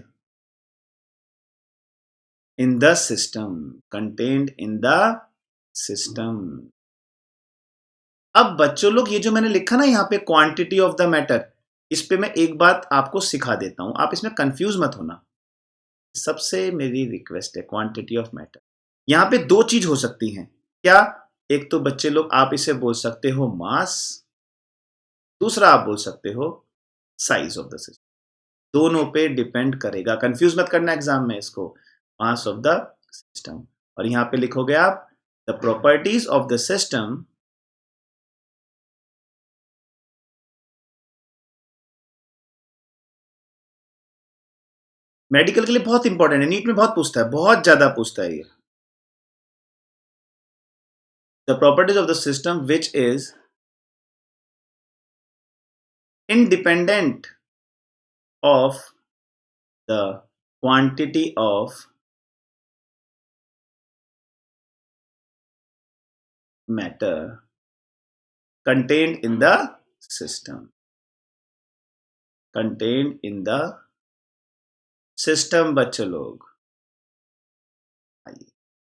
in the system, contained in the system। अब बच्चों लोग ये जो मैंने लिखा ना यहाँ पे क्वांटिटी ऑफ द मैटर, इस पे मैं एक बात आपको सिखा देता हूं, आप इसमें कंफ्यूज मत होना। सबसे मेरी रिक्वेस्ट है, क्वांटिटी ऑफ मैटर यहाँ पे दो चीज हो सकती हैं क्या? एक तो बच्चे लोग आप इसे बोल सकते हो मास, दूसरा आप बोल सकते हो साइज ऑफ द सिस्टम। दोनों पे डिपेंड करेगा, कंफ्यूज मत करना एग्जाम में इसको। मास ऑफ द सिस्टम, और यहां पे लिखोगे आप the properties of the system medical के लिए बहुत इंपॉर्टेंट है, नीट में बहुत पूछता है, बहुत ज्यादा पूछता है ये। The properties of the system which is independent of the quantity of matter contained in the system, contained in the system। बच्चों लोग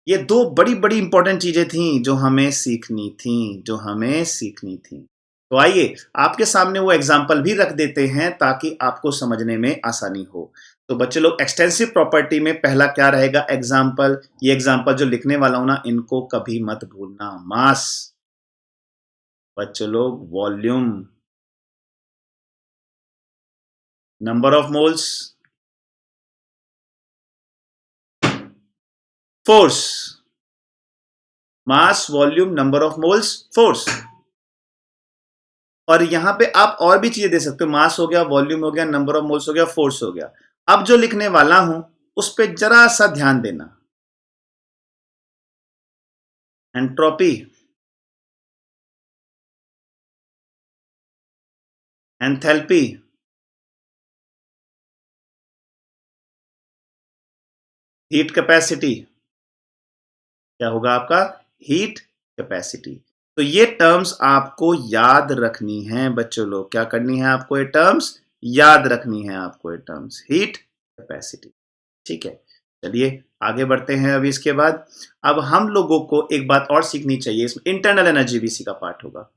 ये दो बड़ी बड़ी इंपॉर्टेंट चीजें थी जो हमें सीखनी थी, जो हमें सीखनी थी। तो आइए आपके सामने वो एग्जाम्पल भी रख देते हैं ताकि आपको समझने में आसानी हो। तो बच्चे लोग एक्सटेंसिव प्रॉपर्टी में पहला क्या रहेगा? एग्जाम्पल। ये एग्जाम्पल जो लिखने वाला हूं ना, इनको कभी मत भूलना। मास, बच्चे लोग volume, number of moles, force. Mass, volume, number of moles, force. और यहां पे आप और भी चीजें दे सकते हो, मास हो गया, वॉल्यूम हो गया, नंबर ऑफ मोल्स हो गया, फोर्स हो गया। अब जो लिखने वाला हूं उस पर जरा सा ध्यान देना। एंट्रोपी, एंथैल्पी, हीट कैपेसिटी, क्या होगा आपका? Heat capacity. तो ये टर्म्स आपको याद रखनी है बच्चों लोग। क्या करनी है आपको? ये टर्म्स याद रखनी है आपको, ये टर्म्स, हीट कैपेसिटी। ठीक है, चलिए आगे बढ़ते हैं। अभी इसके बाद अब हम लोगों को एक बात और सीखनी चाहिए, इसमें इंटरनल एनर्जी भी इसी का पार्ट होगा।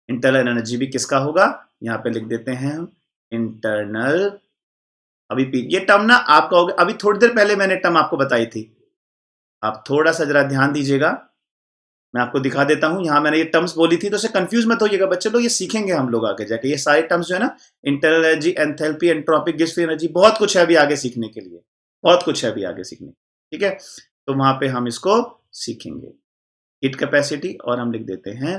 इंटरनल एनर्जी भी किसका होगा? यहां पे लिख देते हैं हम इंटरनल। अभी ये टर्म ना आपका होगा, अभी थोड़ी देर पहले मैंने टर्म आपको बताई थी, आप थोड़ा सा जरा ध्यान दीजिएगा। मैं आपको दिखा देता हूं, यहां मैंने ये टर्म्स बोली थी, तो उससे कंफ्यूज मत होइएगा बच्चे लोग, ये सीखेंगे हम लोग आगे जाके। ये सारे टर्म्स जो है ना, internal energy, enthalpy, entropic, Gibbs free energy, बहुत कुछ है अभी आगे सीखने के लिए, बहुत कुछ है अभी आगे सीखने। ठीक है, तो वहां पे हम इसको सीखेंगे। हीट कैपेसिटी, और हम लिख देते हैं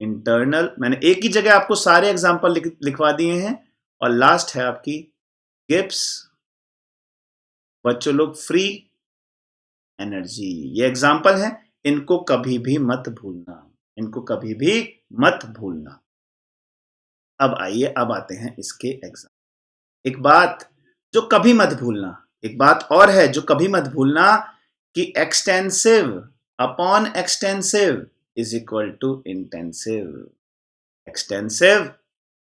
इंटरनल। मैंने एक ही जगह आपको सारे एग्जांपल लिखवा दिए हैं। और लास्ट है आपकी गिब्स, बच्चों लोग, फ्री एनर्जी। ये एग्जांपल है, इनको कभी भी मत भूलना, इनको कभी भी मत भूलना। अब आइए, अब आते हैं इसके एग्जाम। एक बात जो कभी मत भूलना, एक बात और है जो कभी मत भूलना, कि extensive upon extensive is equal to intensive. Extensive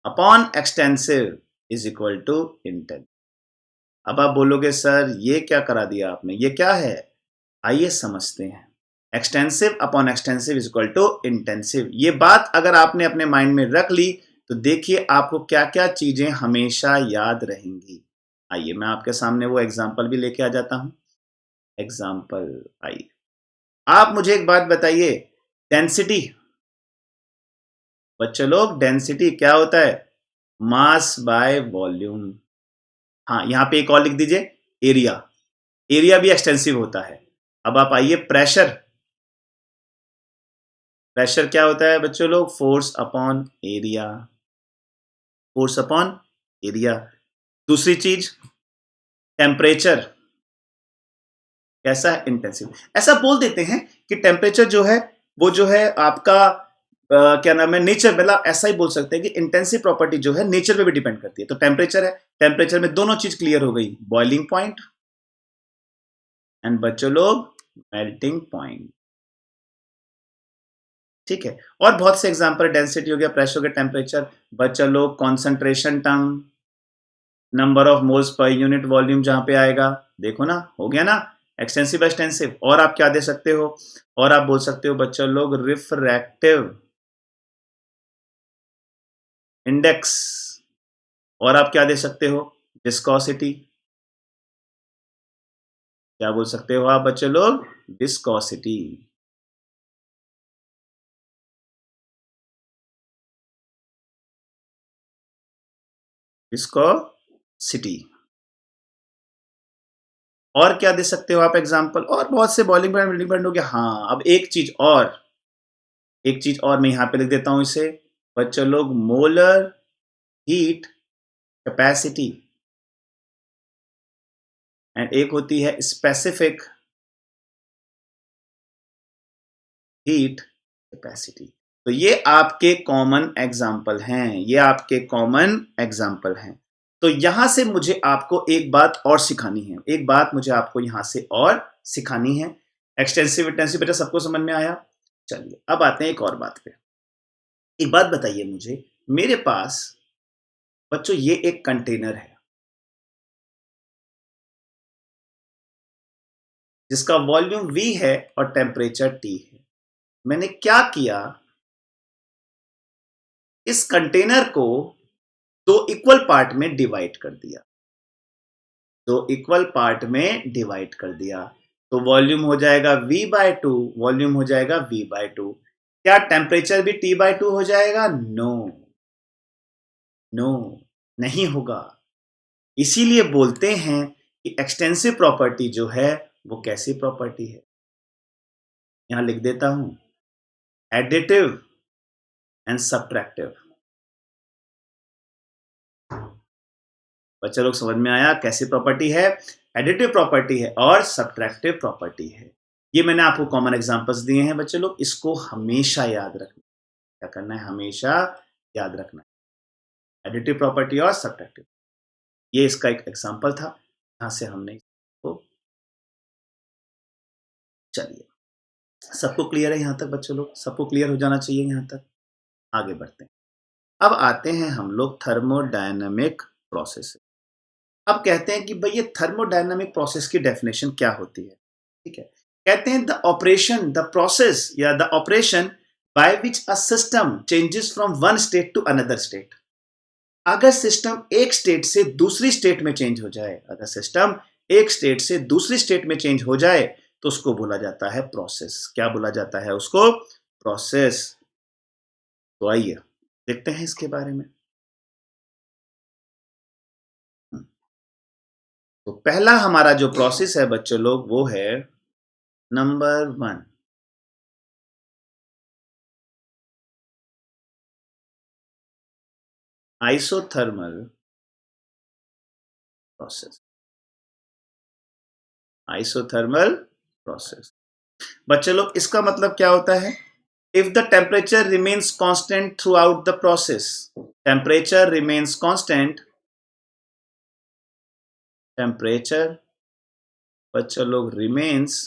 upon extensive is equal to intensive. अब आप बोलोगे सर ये क्या करा दिया आपने, ये क्या है? आइए समझते हैं। Extensive upon extensive is equal to intensive, ये बात अगर आपने अपने माइंड में रख ली तो देखिए आपको क्या क्या चीजें हमेशा याद रहेंगी। आइए मैं आपके सामने वो एग्जाम्पल भी लेके आ जाता हूं। एग्जाम्पल, आइए आप मुझे एक बात बताइए, डेंसिटी। बच्चों लोग डेंसिटी क्या होता है? Mass by volume. हाँ, यहां पे एक और लिख दीजिए, एरिया। एरिया भी एक्सटेंसिव होता है। अब आप आइए प्रेशर। प्रेशर क्या होता है बच्चों लोग? Force upon area. Force upon area. दूसरी चीज टेम्परेचर कैसा है, इंटेंसिव। ऐसा बोल देते हैं कि टेम्परेचर जो है वो जो है आपका क्या नाम है, नेचर, मतलब ऐसा ही बोल सकते हैं कि इंटेंसिव प्रॉपर्टी जो है नेचर पे भी डिपेंड करती है। तो टेम्परेचर है, टेम्परेचर में दोनों चीज क्लियर हो गई, बॉइलिंग पॉइंट एंड बच्चों लोग मेल्टिंग पॉइंट। ठीक है, और बहुत से एग्जांपल, डेंसिटी हो गया, प्रेशर हो गया, टेम्परेचर। बच्चा लोग concentration term, number of moles per unit volume जहां पे आएगा, देखो ना, हो गया ना, एक्सटेंसिव एक्सटेंसिव। और आप क्या दे सकते हो, और आप बोल सकते हो बच्चा लोग रिफ्रैक्टिव इंडेक्स, और आप क्या दे सकते हो, विस्कोसिटी। क्या बोल सकते हो आप बच्चे लोग, विस्कोसिटी। विस्कोसिटी। और क्या दे सकते हो आप एग्जांपल, और बहुत से, बॉइलिंग पॉइंट, मेल्टिंग पॉइंट हो गया। हाँ, अब एक चीज और, एक चीज और मैं यहां पे लिख देता हूं इसे, बच्चों लोग मोलर हीट कैपेसिटी, एंड एक होती है स्पेसिफिक हीट कैपेसिटी। तो ये आपके कॉमन एग्जाम्पल हैं, ये आपके कॉमन एग्जाम्पल हैं। तो यहां से मुझे आपको एक बात और सिखानी है, एक बात मुझे आपको यहां से और सिखानी है। एक्सटेंसिव इंटेंसिव बेटा सबको समझ में आया। चलिए अब आते हैं एक और बात पे। एक बात बताइए मुझे, मेरे पास बच्चों ये एक कंटेनर है जिसका वॉल्यूम V है और टेम्परेचर T है। मैंने क्या किया, इस कंटेनर को दो इक्वल पार्ट में डिवाइड कर दिया, दो इक्वल पार्ट में डिवाइड कर दिया। तो वॉल्यूम हो जाएगा V/2, वॉल्यूम हो जाएगा V/2। क्या टेम्परेचर भी T/2 हो जाएगा? नो, नो, नहीं होगा। इसीलिए बोलते हैं कि एक्सटेंसिव प्रॉपर्टी जो है वो कैसी प्रॉपर्टी है, यहां लिख देता हूं, एडिटिव एंड सब्ट्रैक्टिव। बच्चे लोग समझ में आया कैसी प्रॉपर्टी है, एडिटिव प्रॉपर्टी है और सब्ट्रैक्टिव प्रॉपर्टी है। ये मैंने आपको कॉमन एग्जांपल्स दिए हैं बच्चे लोग, इसको हमेशा याद रखना। क्या करना है, हमेशा याद रखना है, एडिटिव प्रॉपर्टी और सब्ट्रैक्टिव। ये इसका एक एग्जांपल था, यहां से हमने इसको, चलिए सबको क्लियर है यहां तक बच्चे लोग, सबको क्लियर हो जाना चाहिए यहां तक। आगे बढ़ते हैं, अब आते हैं हम लोग थर्मोडायनामिक प्रोसेस। अब कहते हैं कि भाई ये थर्मोडायनामिक प्रोसेस की डेफिनेशन क्या होती है। ठीक है, कहते हैं द ऑपरेशन, द प्रोसेस या the operation by which a system changes from one state to another state. अगर सिस्टम एक स्टेट से दूसरी स्टेट में चेंज हो जाए, अगर सिस्टम एक स्टेट से दूसरी स्टेट में चेंज हो जाए तो उसको बोला जाता है प्रोसेस। क्या बोला जाता है उसको, प्रोसेस। तो आइए देखते हैं इसके बारे में। तो पहला हमारा जो प्रोसेस है बच्चों लोग वो है number 1, isothermal process. Isothermal process बच्चे लोग, इसका मतलब क्या होता है, if the temperature remains constant throughout the process, temperature remains constant, temperature बच्चे लोग remains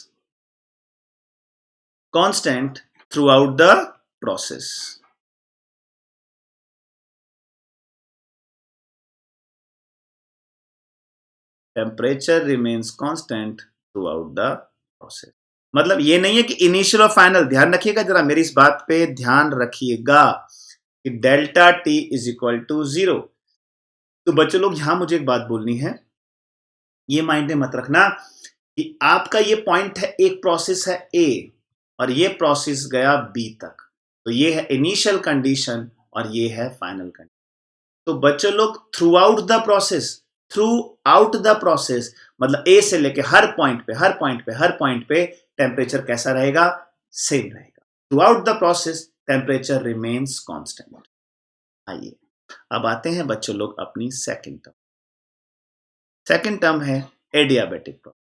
constant throughout the process. Temperature remains constant throughout the process, मतलब ये नहीं है कि इनिशियल और फाइनल। ध्यान रखिएगा जरा, मेरी इस बात पे ध्यान रखिएगा कि delta t is equal to 0। तो बच्चों लोग यहां मुझे एक बात बोलनी है, ये माइंड में मत रखना कि आपका ये पॉइंट है, एक प्रोसेस है ए और ये प्रोसेस गया बी तक, तो ये है इनिशियल कंडीशन और ये है फाइनल कंडीशन। तो बच्चों लोग through out the process, throughout the process मतलब ए से लेके हर पॉइंट पे, हर पॉइंट पे, हर पॉइंट पे टेम्परेचर कैसा रहेगा, सेम रहेगा। Through out the process temperature remains constant. आइए अब आते हैं बच्चों लोग अपनी सेकंड टर्म। सेकंड टर्म है एडियाबेटिक प्रोसेस।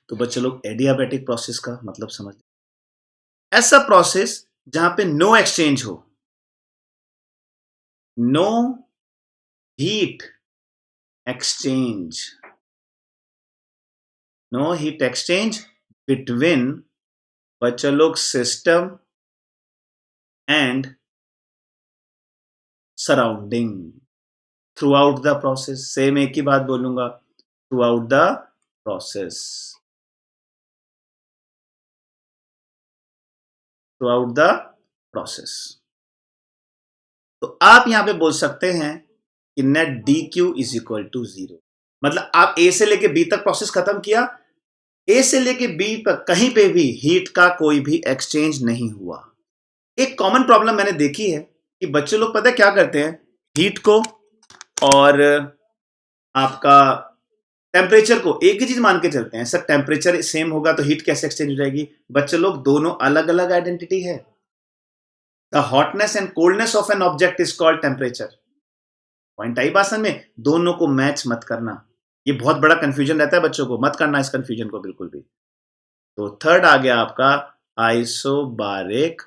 तो बच्चों लोग एडियाबेटिक प्रोसेस का मतलब समझ, ऐसा प्रोसेस जहां पे नो एक्सचेंज हो, no heat exchange, no heat exchange between बच्चों लोग system and surrounding throughout the process. Same एक ही बात बोलूंगा, throughout the process, throughout the process. तो आप यहां पे बोल सकते हैं कि net d q is equal to 0। मतलब आप ए से लेके बी तक प्रोसेस खत्म किया, ए से लेके बी तक कहीं पे भी हीट का कोई भी एक्सचेंज नहीं हुआ। एक कॉमन प्रॉब्लम मैंने देखी है कि बच्चे लोग पता है क्या करते हैं, हीट को और आपका टेम्परेचर को एक ही चीज मान के चलते हैं। सर टेम्परेचर सेम होगा तो हीट कैसे एक्सचेंज हो जाएगी? बच्चे लोग दोनों अलग अलग आइडेंटिटी है। The hotness and coldness of an object is called temperature. Point I बात में, दोनों को मैच मत करना। ये बहुत बड़ा कंफ्यूजन रहता है बच्चों को, मत करना इस कंफ्यूजन को बिल्कुल भी। तो थर्ड आ गया आपका आइसोबारिक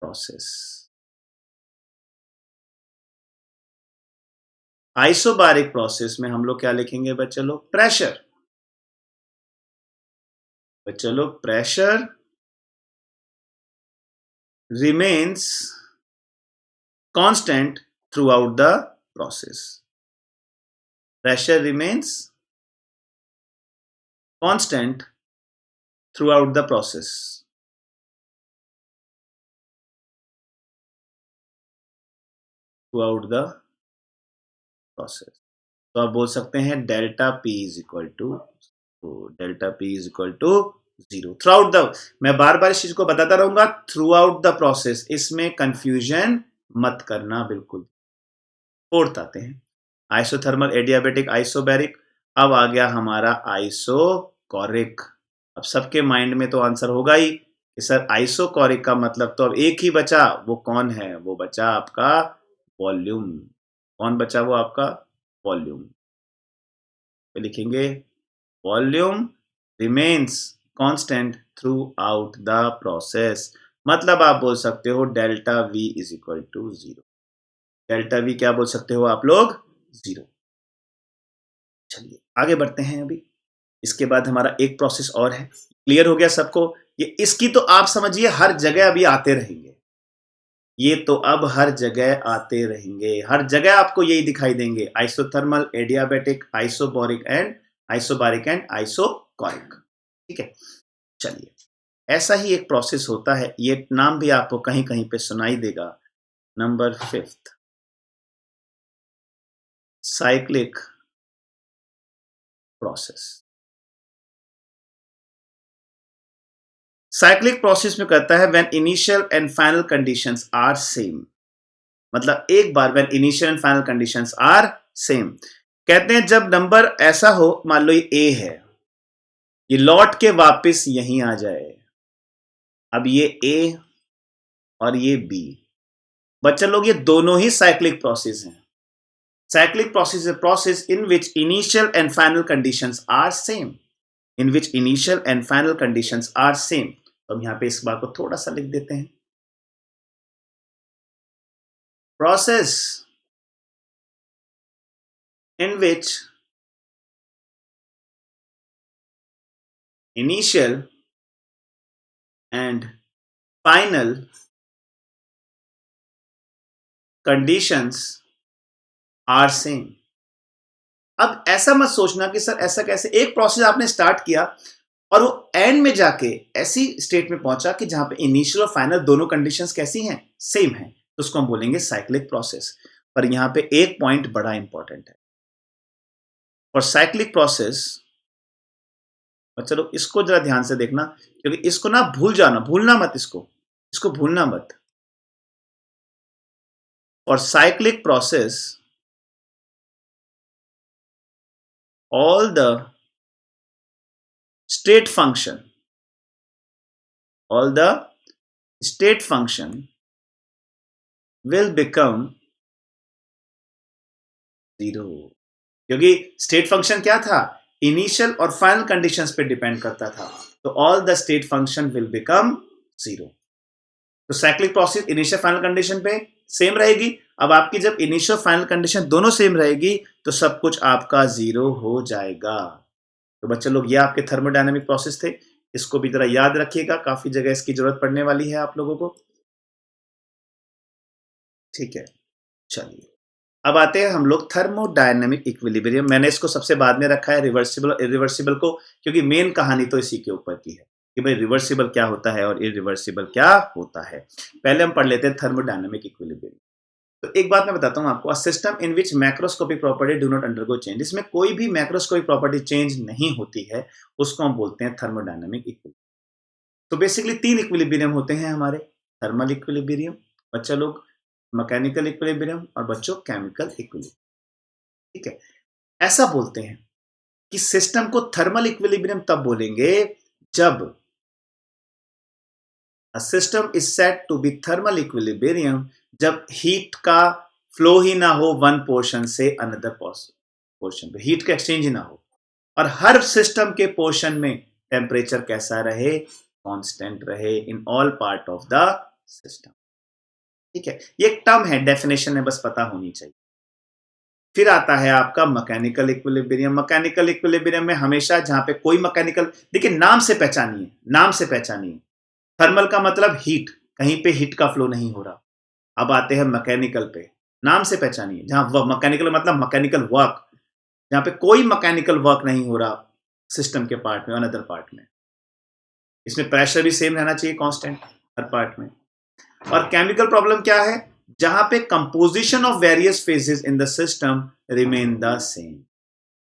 प्रोसेस। आइसोबारिक प्रोसेस में हम लोग क्या लिखेंगे बच्चे लोग? प्रेशर। बच्चे लोग pressure remains constant throughout the process. Pressure remains constant throughout the process. Throughout the process. तो आप बोल सकते हैं delta p is equal to, delta p is equal to 0 throughout the. मैं बार बार इस चीज को बताता रहूंगा, थ्रू आउट द प्रोसेस, इसमें कंफ्यूजन मत करना बिल्कुल। फोर्थ आते हैं आइसोथर्मल, एडियाबेटिक, आइसोबैरिक। अब आ गया हमारा आइसोकोरिक। अब सबके माइंड में तो आंसर होगा ही कि सर आइसोकोरिक का मतलब तो अब एक ही बचा, वो कौन है? वो बचा आपका वॉल्यूम। कौन बचा? वो आपका वॉल्यूम। तो लिखेंगे volume remains constant throughout the process. मतलब आप बोल सकते हो delta v is equal to 0। Delta v क्या बोल सकते हो आप लोग? 0। चलिए आगे बढ़ते हैं। अभी इसके बाद हमारा एक प्रोसेस और है। क्लियर हो गया सबको? ये इसकी तो आप समझिए हर जगह अभी आते रहेंगे, ये तो अब हर जगह आते रहेंगे, हर जगह आपको यही दिखाई देंगे, isothermal, adiabatic, isobaric and isochoric. ठीक है, चलिए ऐसा ही एक प्रोसेस होता है, ये नाम भी आपको कहीं कहीं पे सुनाई देगा। Number 5th, cyclic process. Cyclic process में कहता है when initial and final conditions are same. मतलब एक बार when initial and final conditions are same, कहते हैं जब नंबर ऐसा हो, मान लो ये ए है, ये लौट के वापस यहीं आ जाए। अब ये ए और ये बी, बच्चा लोग ये दोनों ही साइक्लिक प्रोसेस हैं। Cyclic process is a process in which initial and final conditions are same. In which initial and final conditions are same. तो हम यहां पे इस बात को थोड़ा सा लिख देते हैं। Process in which initial and final conditions are same. अब ऐसा मत सोचना कि सर ऐसा कैसे, एक प्रोसेस आपने स्टार्ट किया और वो एंड में जाके ऐसी स्टेट में पहुंचा कि जहां पे इनिशियल और फाइनल दोनों कंडीशंस कैसी हैं? सेम है, तो उसको हम बोलेंगे साइक्लिक प्रोसेस। पर यहां पे एक पॉइंट बड़ा इंपॉर्टेंट है फॉर साइक्लिक प्रोसेस। और चलो इसको जरा ध्यान से देखना, क्योंकि इसको ना भूलना मत, इसको भूलना मत। और cyclic process, all the state function, all the state function will become 0, क्योंकि स्टेट फंक्शन क्या था, इनिशियल और फाइनल कंडीशंस पे डिपेंड करता था, तो all the state function will become 0। तो cyclic process initial final condition पे सेम रहेगी। अब आपकी जब इनिशियल फाइनल कंडीशन दोनों सेम रहेगी तो सब कुछ आपका 0 हो जाएगा। तो बच्चे लोग, ये आपके थर्मोडायनामिक प्रोसेस थे, इसको भी जरा याद रखिएगा, काफी जगह इसकी जरूरत पड़ने वाली है आप लोगों को। ठीक है, चलिए अब आते हैं हम लोग थर्मोडायनामिक इक्विलिब्रियम। मैंने इसको सबसे बाद में रखा है, रिवर्सिबल और इरिवर्सिबल को, क्योंकि मेन कहानी तो इसी के ऊपर की है कि भाई रिवर्सिबल क्या होता है और इरिवर्सिबल क्या होता है। पहले हम पढ़ लेते हैं थर्मोडायनामिक इक्विलिब्रियम। तो एक बात मैं बताता हूं आपको, a system in which macroscopic property do not undergo change, इसमें कोई भी मैक्रोस्कोपिक प्रॉपर्टी चेंज नहीं होती है, उसको हम बोलते हैं थर्मोडायनामिक इक्विलिब्रियम। तो बेसिकली 3 इक्विलिब्रियम होते हैं हमारे, थर्मल इक्विलिब्रियम, बच्चा लोग मैकेनिकल इक्विलिब्रियम, और बच्चों केमिकल इक्विलिब्रियम। ठीक है, ऐसा बोलते हैं कि सिस्टम को थर्मल इक्विलिब्रियम तब बोलेंगे जब a system is set to be thermal equilibrium, जब हीट का फ्लो ही ना हो वन पोर्शन से अनदर पोर्शन पे, हीट का एक्सचेंज ही ना हो, और हर सिस्टम के पोर्शन में टेम्परेचर कैसा रहे, कांस्टेंट रहे in all part of the system. ठीक है, ये एक टर्म है, डेफिनेशन है, बस पता होनी चाहिए। फिर आता है आपका मैकेनिकल इक्विलिब्रियम। मैकेनिकल इक्विलिब्रियम में हमेशा जहां पे कोई मैकेनिकल, देखिए नाम से पहचानिए, नाम से पहचानिए, थर्मल का मतलब हीट, कहीं पे हीट का फ्लो नहीं हो रहा। अब आते हैं मैकेनिकल पे, नाम से पहचानिए, जहां मैकेनिकल मतलब मैकेनिकल वर्क, जहां पे कोई मैकेनिकल वर्क नहीं हो रहा सिस्टम के पार्ट में, अनदर पार्ट में, इसमें प्रेशर भी सेम रहना चाहिए, कांस्टेंट हर पार्ट में। और केमिकल प्रॉब्लम क्या है, जहां पे composition of various phases in the system remain the same.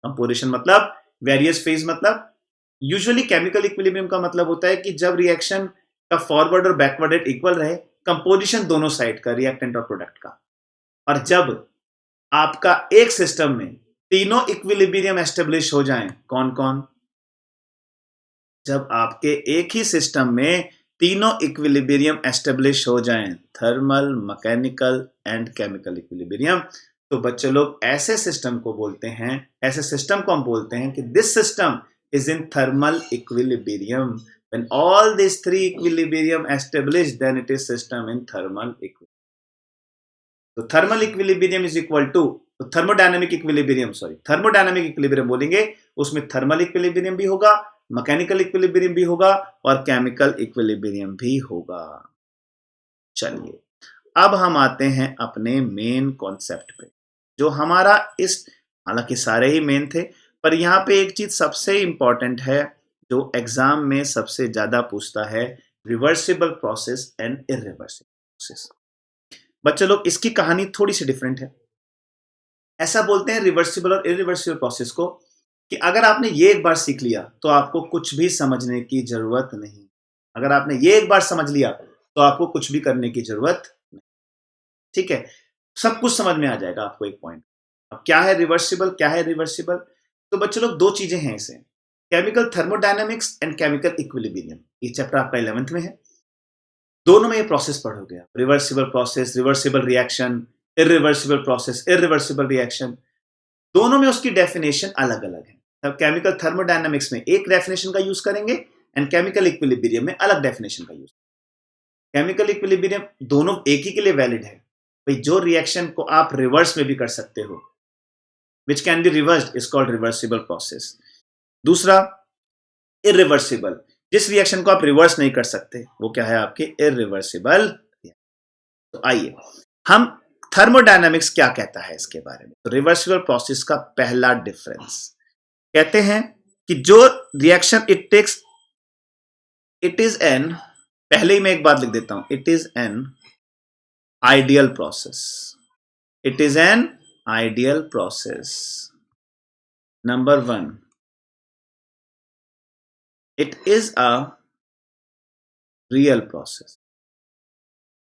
Composition मतलब वेरियस फेज, मतलब यूजुअली केमिकल इक्विलिब्रियम का मतलब होता है कि जब रिएक्शन का फॉरवर्ड और बैकवर्ड रेट इक्वल रहे, कंपोजिशन दोनों साइड का, रिएक्टेंट और प्रोडक्ट का, और जब आपका एक सिस्टम में तीनों इक्विलिब्रियम एस्टेब्लिश हो जाएं, कौन कौन, जब आपके एक ही सिस्टम में तीनों इक्विलिब्रियम एस्टेब्लिश हो जाएं, thermal, mechanical and chemical equilibrium, तो बच्चे लोग ऐसे सिस्टम को बोलते हैं, ऐसे सिस्टम को हम बोलते हैं कि this system is in thermal equilibrium. When all these 3 equilibrium established, then it is system in thermal equilibrium. तो thermal equilibrium is equal to thermodynamic equilibrium, sorry thermodynamic equilibrium बोलेंगे, उसमें थर्मल इक्विलिब्रियम भी होगा, मैकेनिकल इक्विलिब्रियम भी होगा, और chemical equilibrium भी होगा। चलिए अब हम आते हैं अपने मेन कॉन्सेप्ट पे, जो हमारा इस, हालांकि सारे ही मेन थे, पर यहां पे एक चीज सबसे इंपॉर्टेंट है जो एग्जाम में सबसे ज्यादा पूछता है, reversible process and irreversible process. बच्चे लोग, इसकी कहानी थोड़ी सी डिफरेंट है। ऐसा बोलते हैं रिवर्सिबल और इरिवर्सिबल प्रोसेस को कि अगर आपने ये एक बार सीख लिया तो आपको कुछ भी समझने की जरूरत नहीं। अगर आपने ये एक बार समझ लिया तो आपको कुछ भी करने की जरूरत नहीं। ठीक है, सब कुछ समझ में आ जाएगा आपको एक पॉइंट। अब क्या है रिवर्सिबल, क्या है रिवर्सिबल? तो बच्चों लोग, दो चीजें हैं इसे, chemical thermodynamics and chemical equilibrium. ये चैप्टर आपका 11th में है, दोनों में ये प्रोसेस पढ़ोगे आप, reversible process, reversible reaction, irreversible process, irreversible reaction, दोनों में उसकी डेफिनेशन अलग अलग है। तब केमिकल थर्मोडायनामिक्स में एक डेफिनेशन का यूज करेंगे एंड केमिकल इक्विलिब्रियम में अलग डेफिनेशन का यूज। केमिकल इक्विलिब्रियम दोनों एक ही के लिए वैलिड है भाई, जो रिएक्शन को आप रिवर्स में भी कर सकते हो, which can be reversed, is called reversible process. दूसरा इरिवर्सिबल, जिस रिएक्शन को आप रिवर्स नहीं कर सकते वो क्या है, आपके इरिवर्सिबल। तो आइए हम थर्मोडायनामिक्स क्या कहता है इसके बारे में। तो रिवर्सिबल प्रोसेस का पहला डिफरेंस, कहते हैं कि जो reaction it takes, it is an, पहले ही मैं एक बात लिख देता हूं, it is an ideal process, it is an ideal process. Number 1, it is a real process.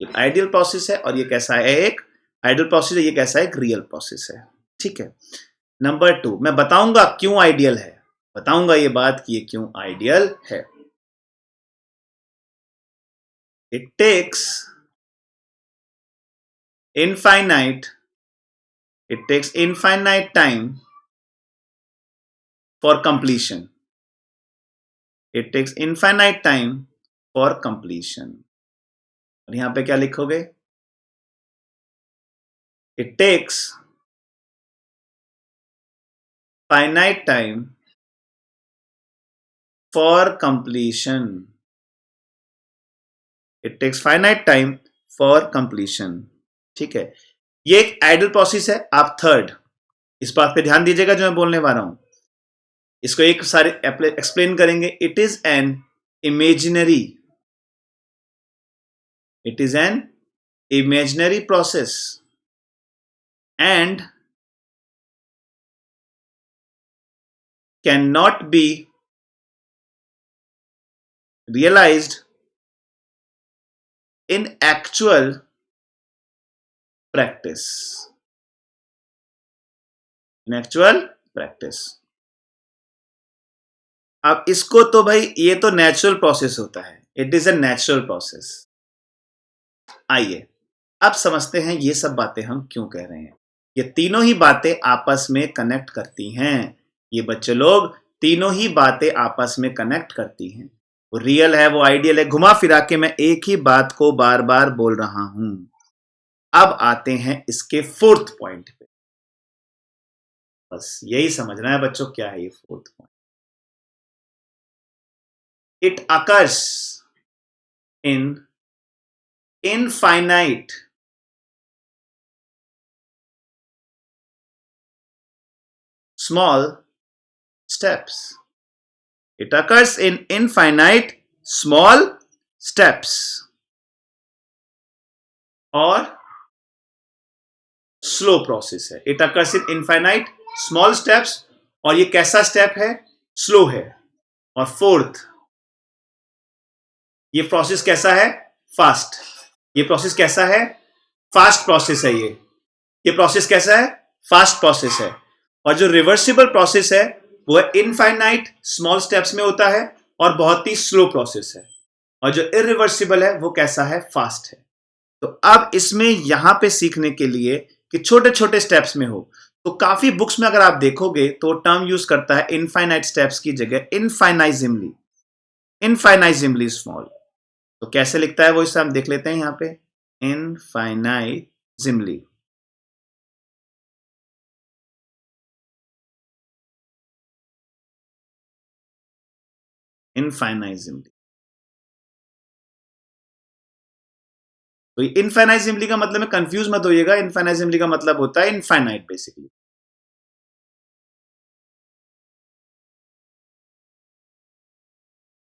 एक आइडियल प्रोसेस है और ये कैसा है, एक आइडियल प्रोसेस है, ये कैसा है, एक रियल प्रोसेस है। ठीक है। नंबर 2, मैं बताऊंगा क्यों आइडियल है, बताऊंगा ये बात कि ये क्यों आइडियल है। It takes infinite it takes infinite time for completion. It takes infinite time for completion. और यहां पे क्या लिखोगे? It takes finite time for completion. It takes finite time for completion. ठीक है, ये एक आइडल प्रोसेस है। आप थर्ड इस बात पे ध्यान दीजिएगा जो मैं बोलने वाला हूं, इसको एक सारे एक्सप्लेन करेंगे। It is an imaginary, it is N imaginary process and cannot be realized in actual practice. In actual practice. अब इसको तो भाई ये तो नेचुरल प्रोसेस होता है, it is a natural process. आइए अब समझते हैं ये सब बातें हम क्यों कह रहे हैं। ये तीनों ही बातें आपस में कनेक्ट करती हैं। ये बच्चे लोग तीनों ही बातें आपस में कनेक्ट करती हैं। वो रियल है, वो आइडियल है। घुमा फिरा के मैं एक ही बात को बार बार बोल रहा हूं। अब आते हैं इसके फोर्थ पॉइंट पे। बस यही समझना है बच्चों, क्या है ये fourth point. It occurs in infinite small steps. It occurs in infinite small steps और स्लो प्रोसेस है। It occurs in infinite small steps, और ये कैसा स्टेप है? स्लो है। और फोर्थ, ये प्रोसेस कैसा है? फास्ट। ये प्रोसेस कैसा है? फास्ट प्रोसेस है। ये प्रोसेस कैसा है? फास्ट प्रोसेस है। और जो रिवर्सिबल प्रोसेस है वो इनफाइनाइट स्मॉल स्टेप्स में होता है और बहुत ही स्लो प्रोसेस है। और जो इरिवर्सिबल है वो कैसा है? फास्ट है। तो अब इसमें यहां पे सीखने के लिए कि छोटे छोटे स्टेप्स में हो, तो काफी बुक्स में अगर आप देखोगे तो टर्म यूज करता है इनफाइनाइट स्टेप्स की जगह इनफाइनाइजिमली, इनफाइनाइजिमली स्मॉल। तो कैसे लिखता है वो, इसे हम देख लेते हैं यहां पे। इनफाइनाइजिमली, इनफाइनाइजिमली। तो इनफाइनाइजिमली का मतलब में कंफ्यूज मत होइएगा, इनफाइनाइजिमली का मतलब होता है इनफाइनाइट बेसिकली।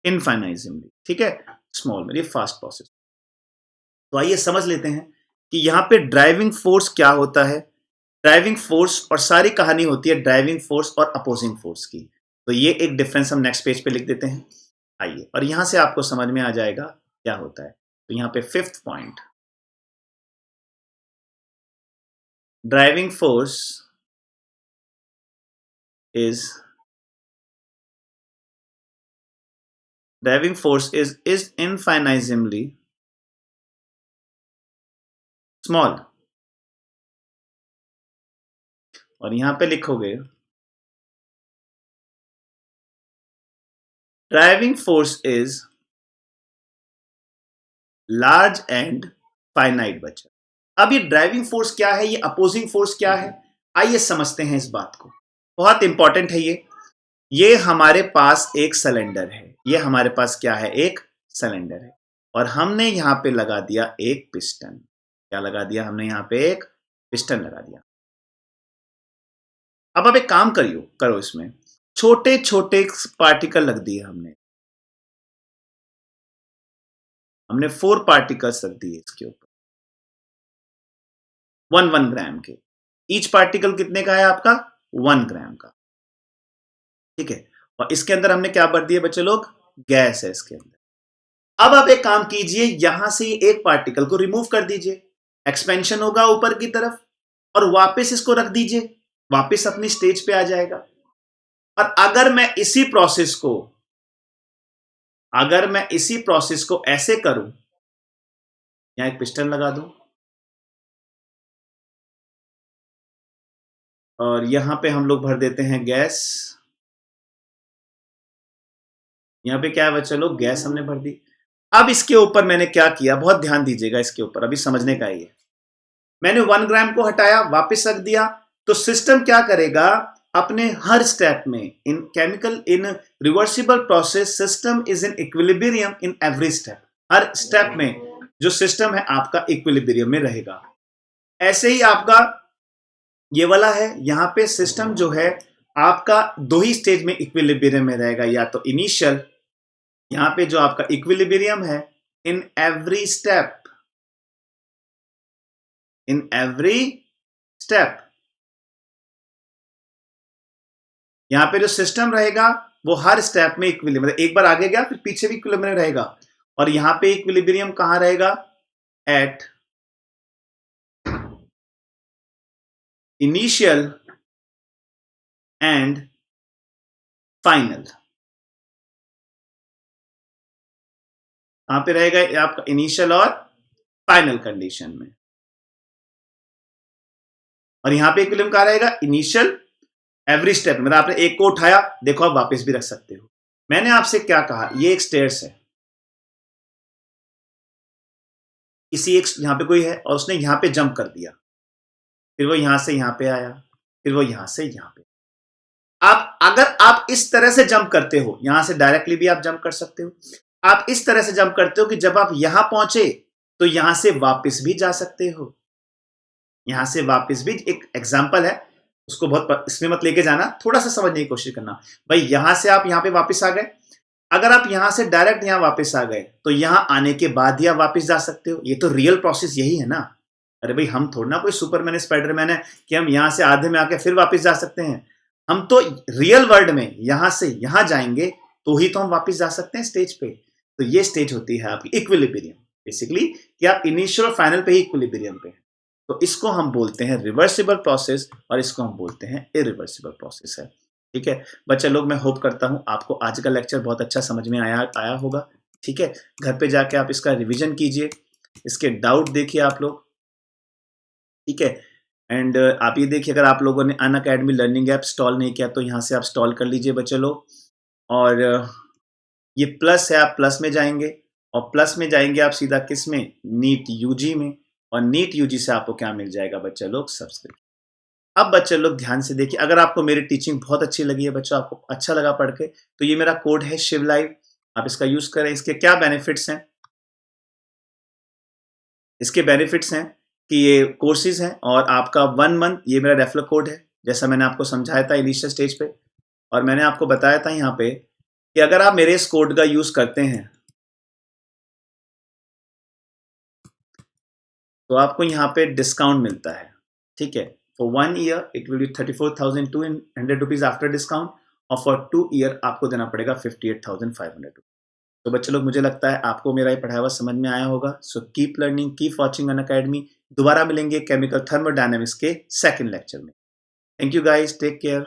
इनफाइनाइजिमली, ठीक है, स्मॉल में, ये फास्ट प्रोसेस। तो आइए समझ लेते हैं कि यहां पे ड्राइविंग फोर्स क्या होता है। ड्राइविंग फोर्स और सारी कहानी होती है ड्राइविंग फोर्स और अपोजिंग फोर्स की। तो ये एक डिफरेंस हम नेक्स्ट पेज पे लिख देते हैं। आइए, और यहां से आपको समझ में आ जाएगा क्या होता है। तो यहां पे fifth point, driving force is infinitesimally small. और यहां पे लिखोगे driving force is large and finite. बच्चा, अब ये ड्राइविंग फोर्स क्या है, ये अपोजिंग फोर्स क्या है, आइए समझते हैं इस बात को। बहुत इंपॉर्टेंट है ये हमारे पास एक सिलेंडर है। ये हमारे पास क्या है? एक सिलेंडर है। और हमने यहां पे लगा दिया एक पिस्टन। क्या लगा दिया हमने? यहां पे एक पिस्टन लगा दिया। अब आप एक काम करो, इसमें छोटे छोटे पार्टिकल रख दिए हमने 4 पार्टिकल्स रख दिए इसके ऊपर, 1 ग्राम के। ईच पार्टिकल कितने का है आपका? 1 ग्राम का, ठीक है। और इसके अंदर हमने क्या भर दिया बच्चे लोग? गैस है इसके अंदर। अब आप एक काम कीजिए, यहां से एक पार्टिकल को रिमूव कर दीजिए, एक्सपेंशन होगा ऊपर की तरफ, और वापस इसको रख दीजिए, वापस अपनी स्टेज पे आ जाएगा। और अगर मैं इसी प्रोसेस को ऐसे करूं, यहां एक पिस्टन लगा दूं और यहां पे हम लोग भर देते हैं गैस। यहां पे क्या है बच्चे लोग, गैस हमने भर दी। अब इसके ऊपर मैंने क्या किया, बहुत ध्यान दीजिएगा इसके ऊपर, अभी समझने का ये। मैंने 1 ग्राम को हटाया, वापस रख दिया, तो सिस्टम क्या करेगा, अपने हर स्टेप में, इन reversible process system is in equilibrium in every step. Her step में जो सिस्टम है आपका इक्विलिब्रियम में रहेगा। ऐसे ही आपका ये वाला है, यहां पे सिस्टम जो है आपका 2 ही स्टेज में इक्विलिब्रियम में रहेगा, या तो इनिशियल, यहां पे जो आपका इक्विलिब्रियम है इन एवरी स्टेप, यहां पे जो सिस्टम रहेगा वो हर स्टेप में इक्विलिब्रियम, मतलब एक बार आगे गया फिर पीछे भी इक्विलिब्रियम रहेगा। और यहां पे इक्विलिब्रियम कहां रहेगा, एट इनिशियल एंड फाइनल। कहां पे रहेगा आपका, इनिशियल और फाइनल कंडीशन में। और यहां पे इक्विलिब्रियम कहां रहेगा, इनिशियल एवरी स्टेप। मतलब आपने एक को उठाया, देखो आप वापस भी रख सकते हो। मैंने आपसे क्या कहा, ये एक स्टेयर्स है, किसी एक यहां पे कोई है और उसने यहां पे जंप कर दिया, फिर वो यहां से यहां पे आया, फिर वो यहां से यहां पे। आप अगर आप इस तरह से जंप करते हो, यहां से डायरेक्टली भी आप जंप कर सकते हो, आप इस तरह से जंप करते हो कि जब आप यहां पहुंचे तो यहां से वापस भी जा सकते हो। यहां से वापस भी एक एग्जाम्पल है, उसको बहुत इसमें मत लेके जाना, थोड़ा सा समझने की कोशिश करना। भाई यहां से आप यहां पे वापस आ गए, अगर आप यहां से डायरेक्ट यहां वापस आ गए तो यहां आने के बाद ही आप वापस जा सकते हो। ये तो रियल प्रोसेस यही है ना। अरे भाई हम थोड़ा ना कोई सुपरमैन स्पाइडरमैन है कि हम यहां से आधे में आके फिर वापस जा सकते हैं। हम तो रियल वर्ल्ड में यहां से यहां जाएंगे तो ही तो हम वापस जा सकते हैं स्टेज पे। तो ये स्टेज होती है आपकी इक्विलिब्रियम, बेसिकली कि आप इनिशियल और फाइनल पे ही इक्विलिब्रियम पे हैं। तो इसको हम बोलते हैं रिवर्सिबल प्रोसेस और इसको हम बोलते हैं इरिवर्सिबल प्रोसेस है। ठीक है बच्चा लोग, मैं होप करता हूं आपको आज का लेक्चर बहुत अच्छा समझ में आया होगा। ठीक है, घर पे जाके आप इसका रिवीजन कीजिए, इसके डाउट देखिए आप लोग। ठीक है, एंड आप ये देखिए, अगर आप लोगों ने अनअकैडमी लर्निंग ऐप इंस्टॉल नहीं किया तो यहाँ से आप इंस्टॉल कर लीजिए बच्चे लोग। और ये प्लस है, आप प्लस में जाएंगे और प्लस में जाएंगे आप सीधा किस में, नीट यूजी में। और नीट यूजी से आपको क्या मिल जाएगा बच्चे लोग, सब्सक्रिप्शन। अब बच्चे लोग ध्यान से देखिए, अगर आपको मेरी टीचिंग बहुत अच्छी लगी है बच्चों, आपको अच्छा लगा पढ़ के, तो ये मेरा कोड है शिव लाइव, आप इसका यूज करें। इसके क्या बेनिफिट्स हैं, इसके बेनिफिट्स हैं कि ये कोर्सेज हैं और आपका 1 मंथ, ये मेरा रेफरल कोड है, जैसा मैंने आपको समझाया था इनिशियल स्टेज पे। और मैंने आपको बताया था यहाँ पे कि अगर आप मेरे इस कोड का यूज करते हैं तो आपको यहाँ पे डिस्काउंट मिलता है। ठीक है, for 1 year it will be 34,200 rupees after discount, और फॉर 2 ईयर आपको देना पड़ेगा 58,500। तो बच्चे लोग, मुझे लगता है आपको मेरा ये पढ़ाया हुआ समझ में आया होगा। So keep learning, keep watching Unacademy. दोबारा मिलेंगे केमिकल थर्मोडायनेमिक्स के सेकंड लेक्चर में। Thank you guys, take care.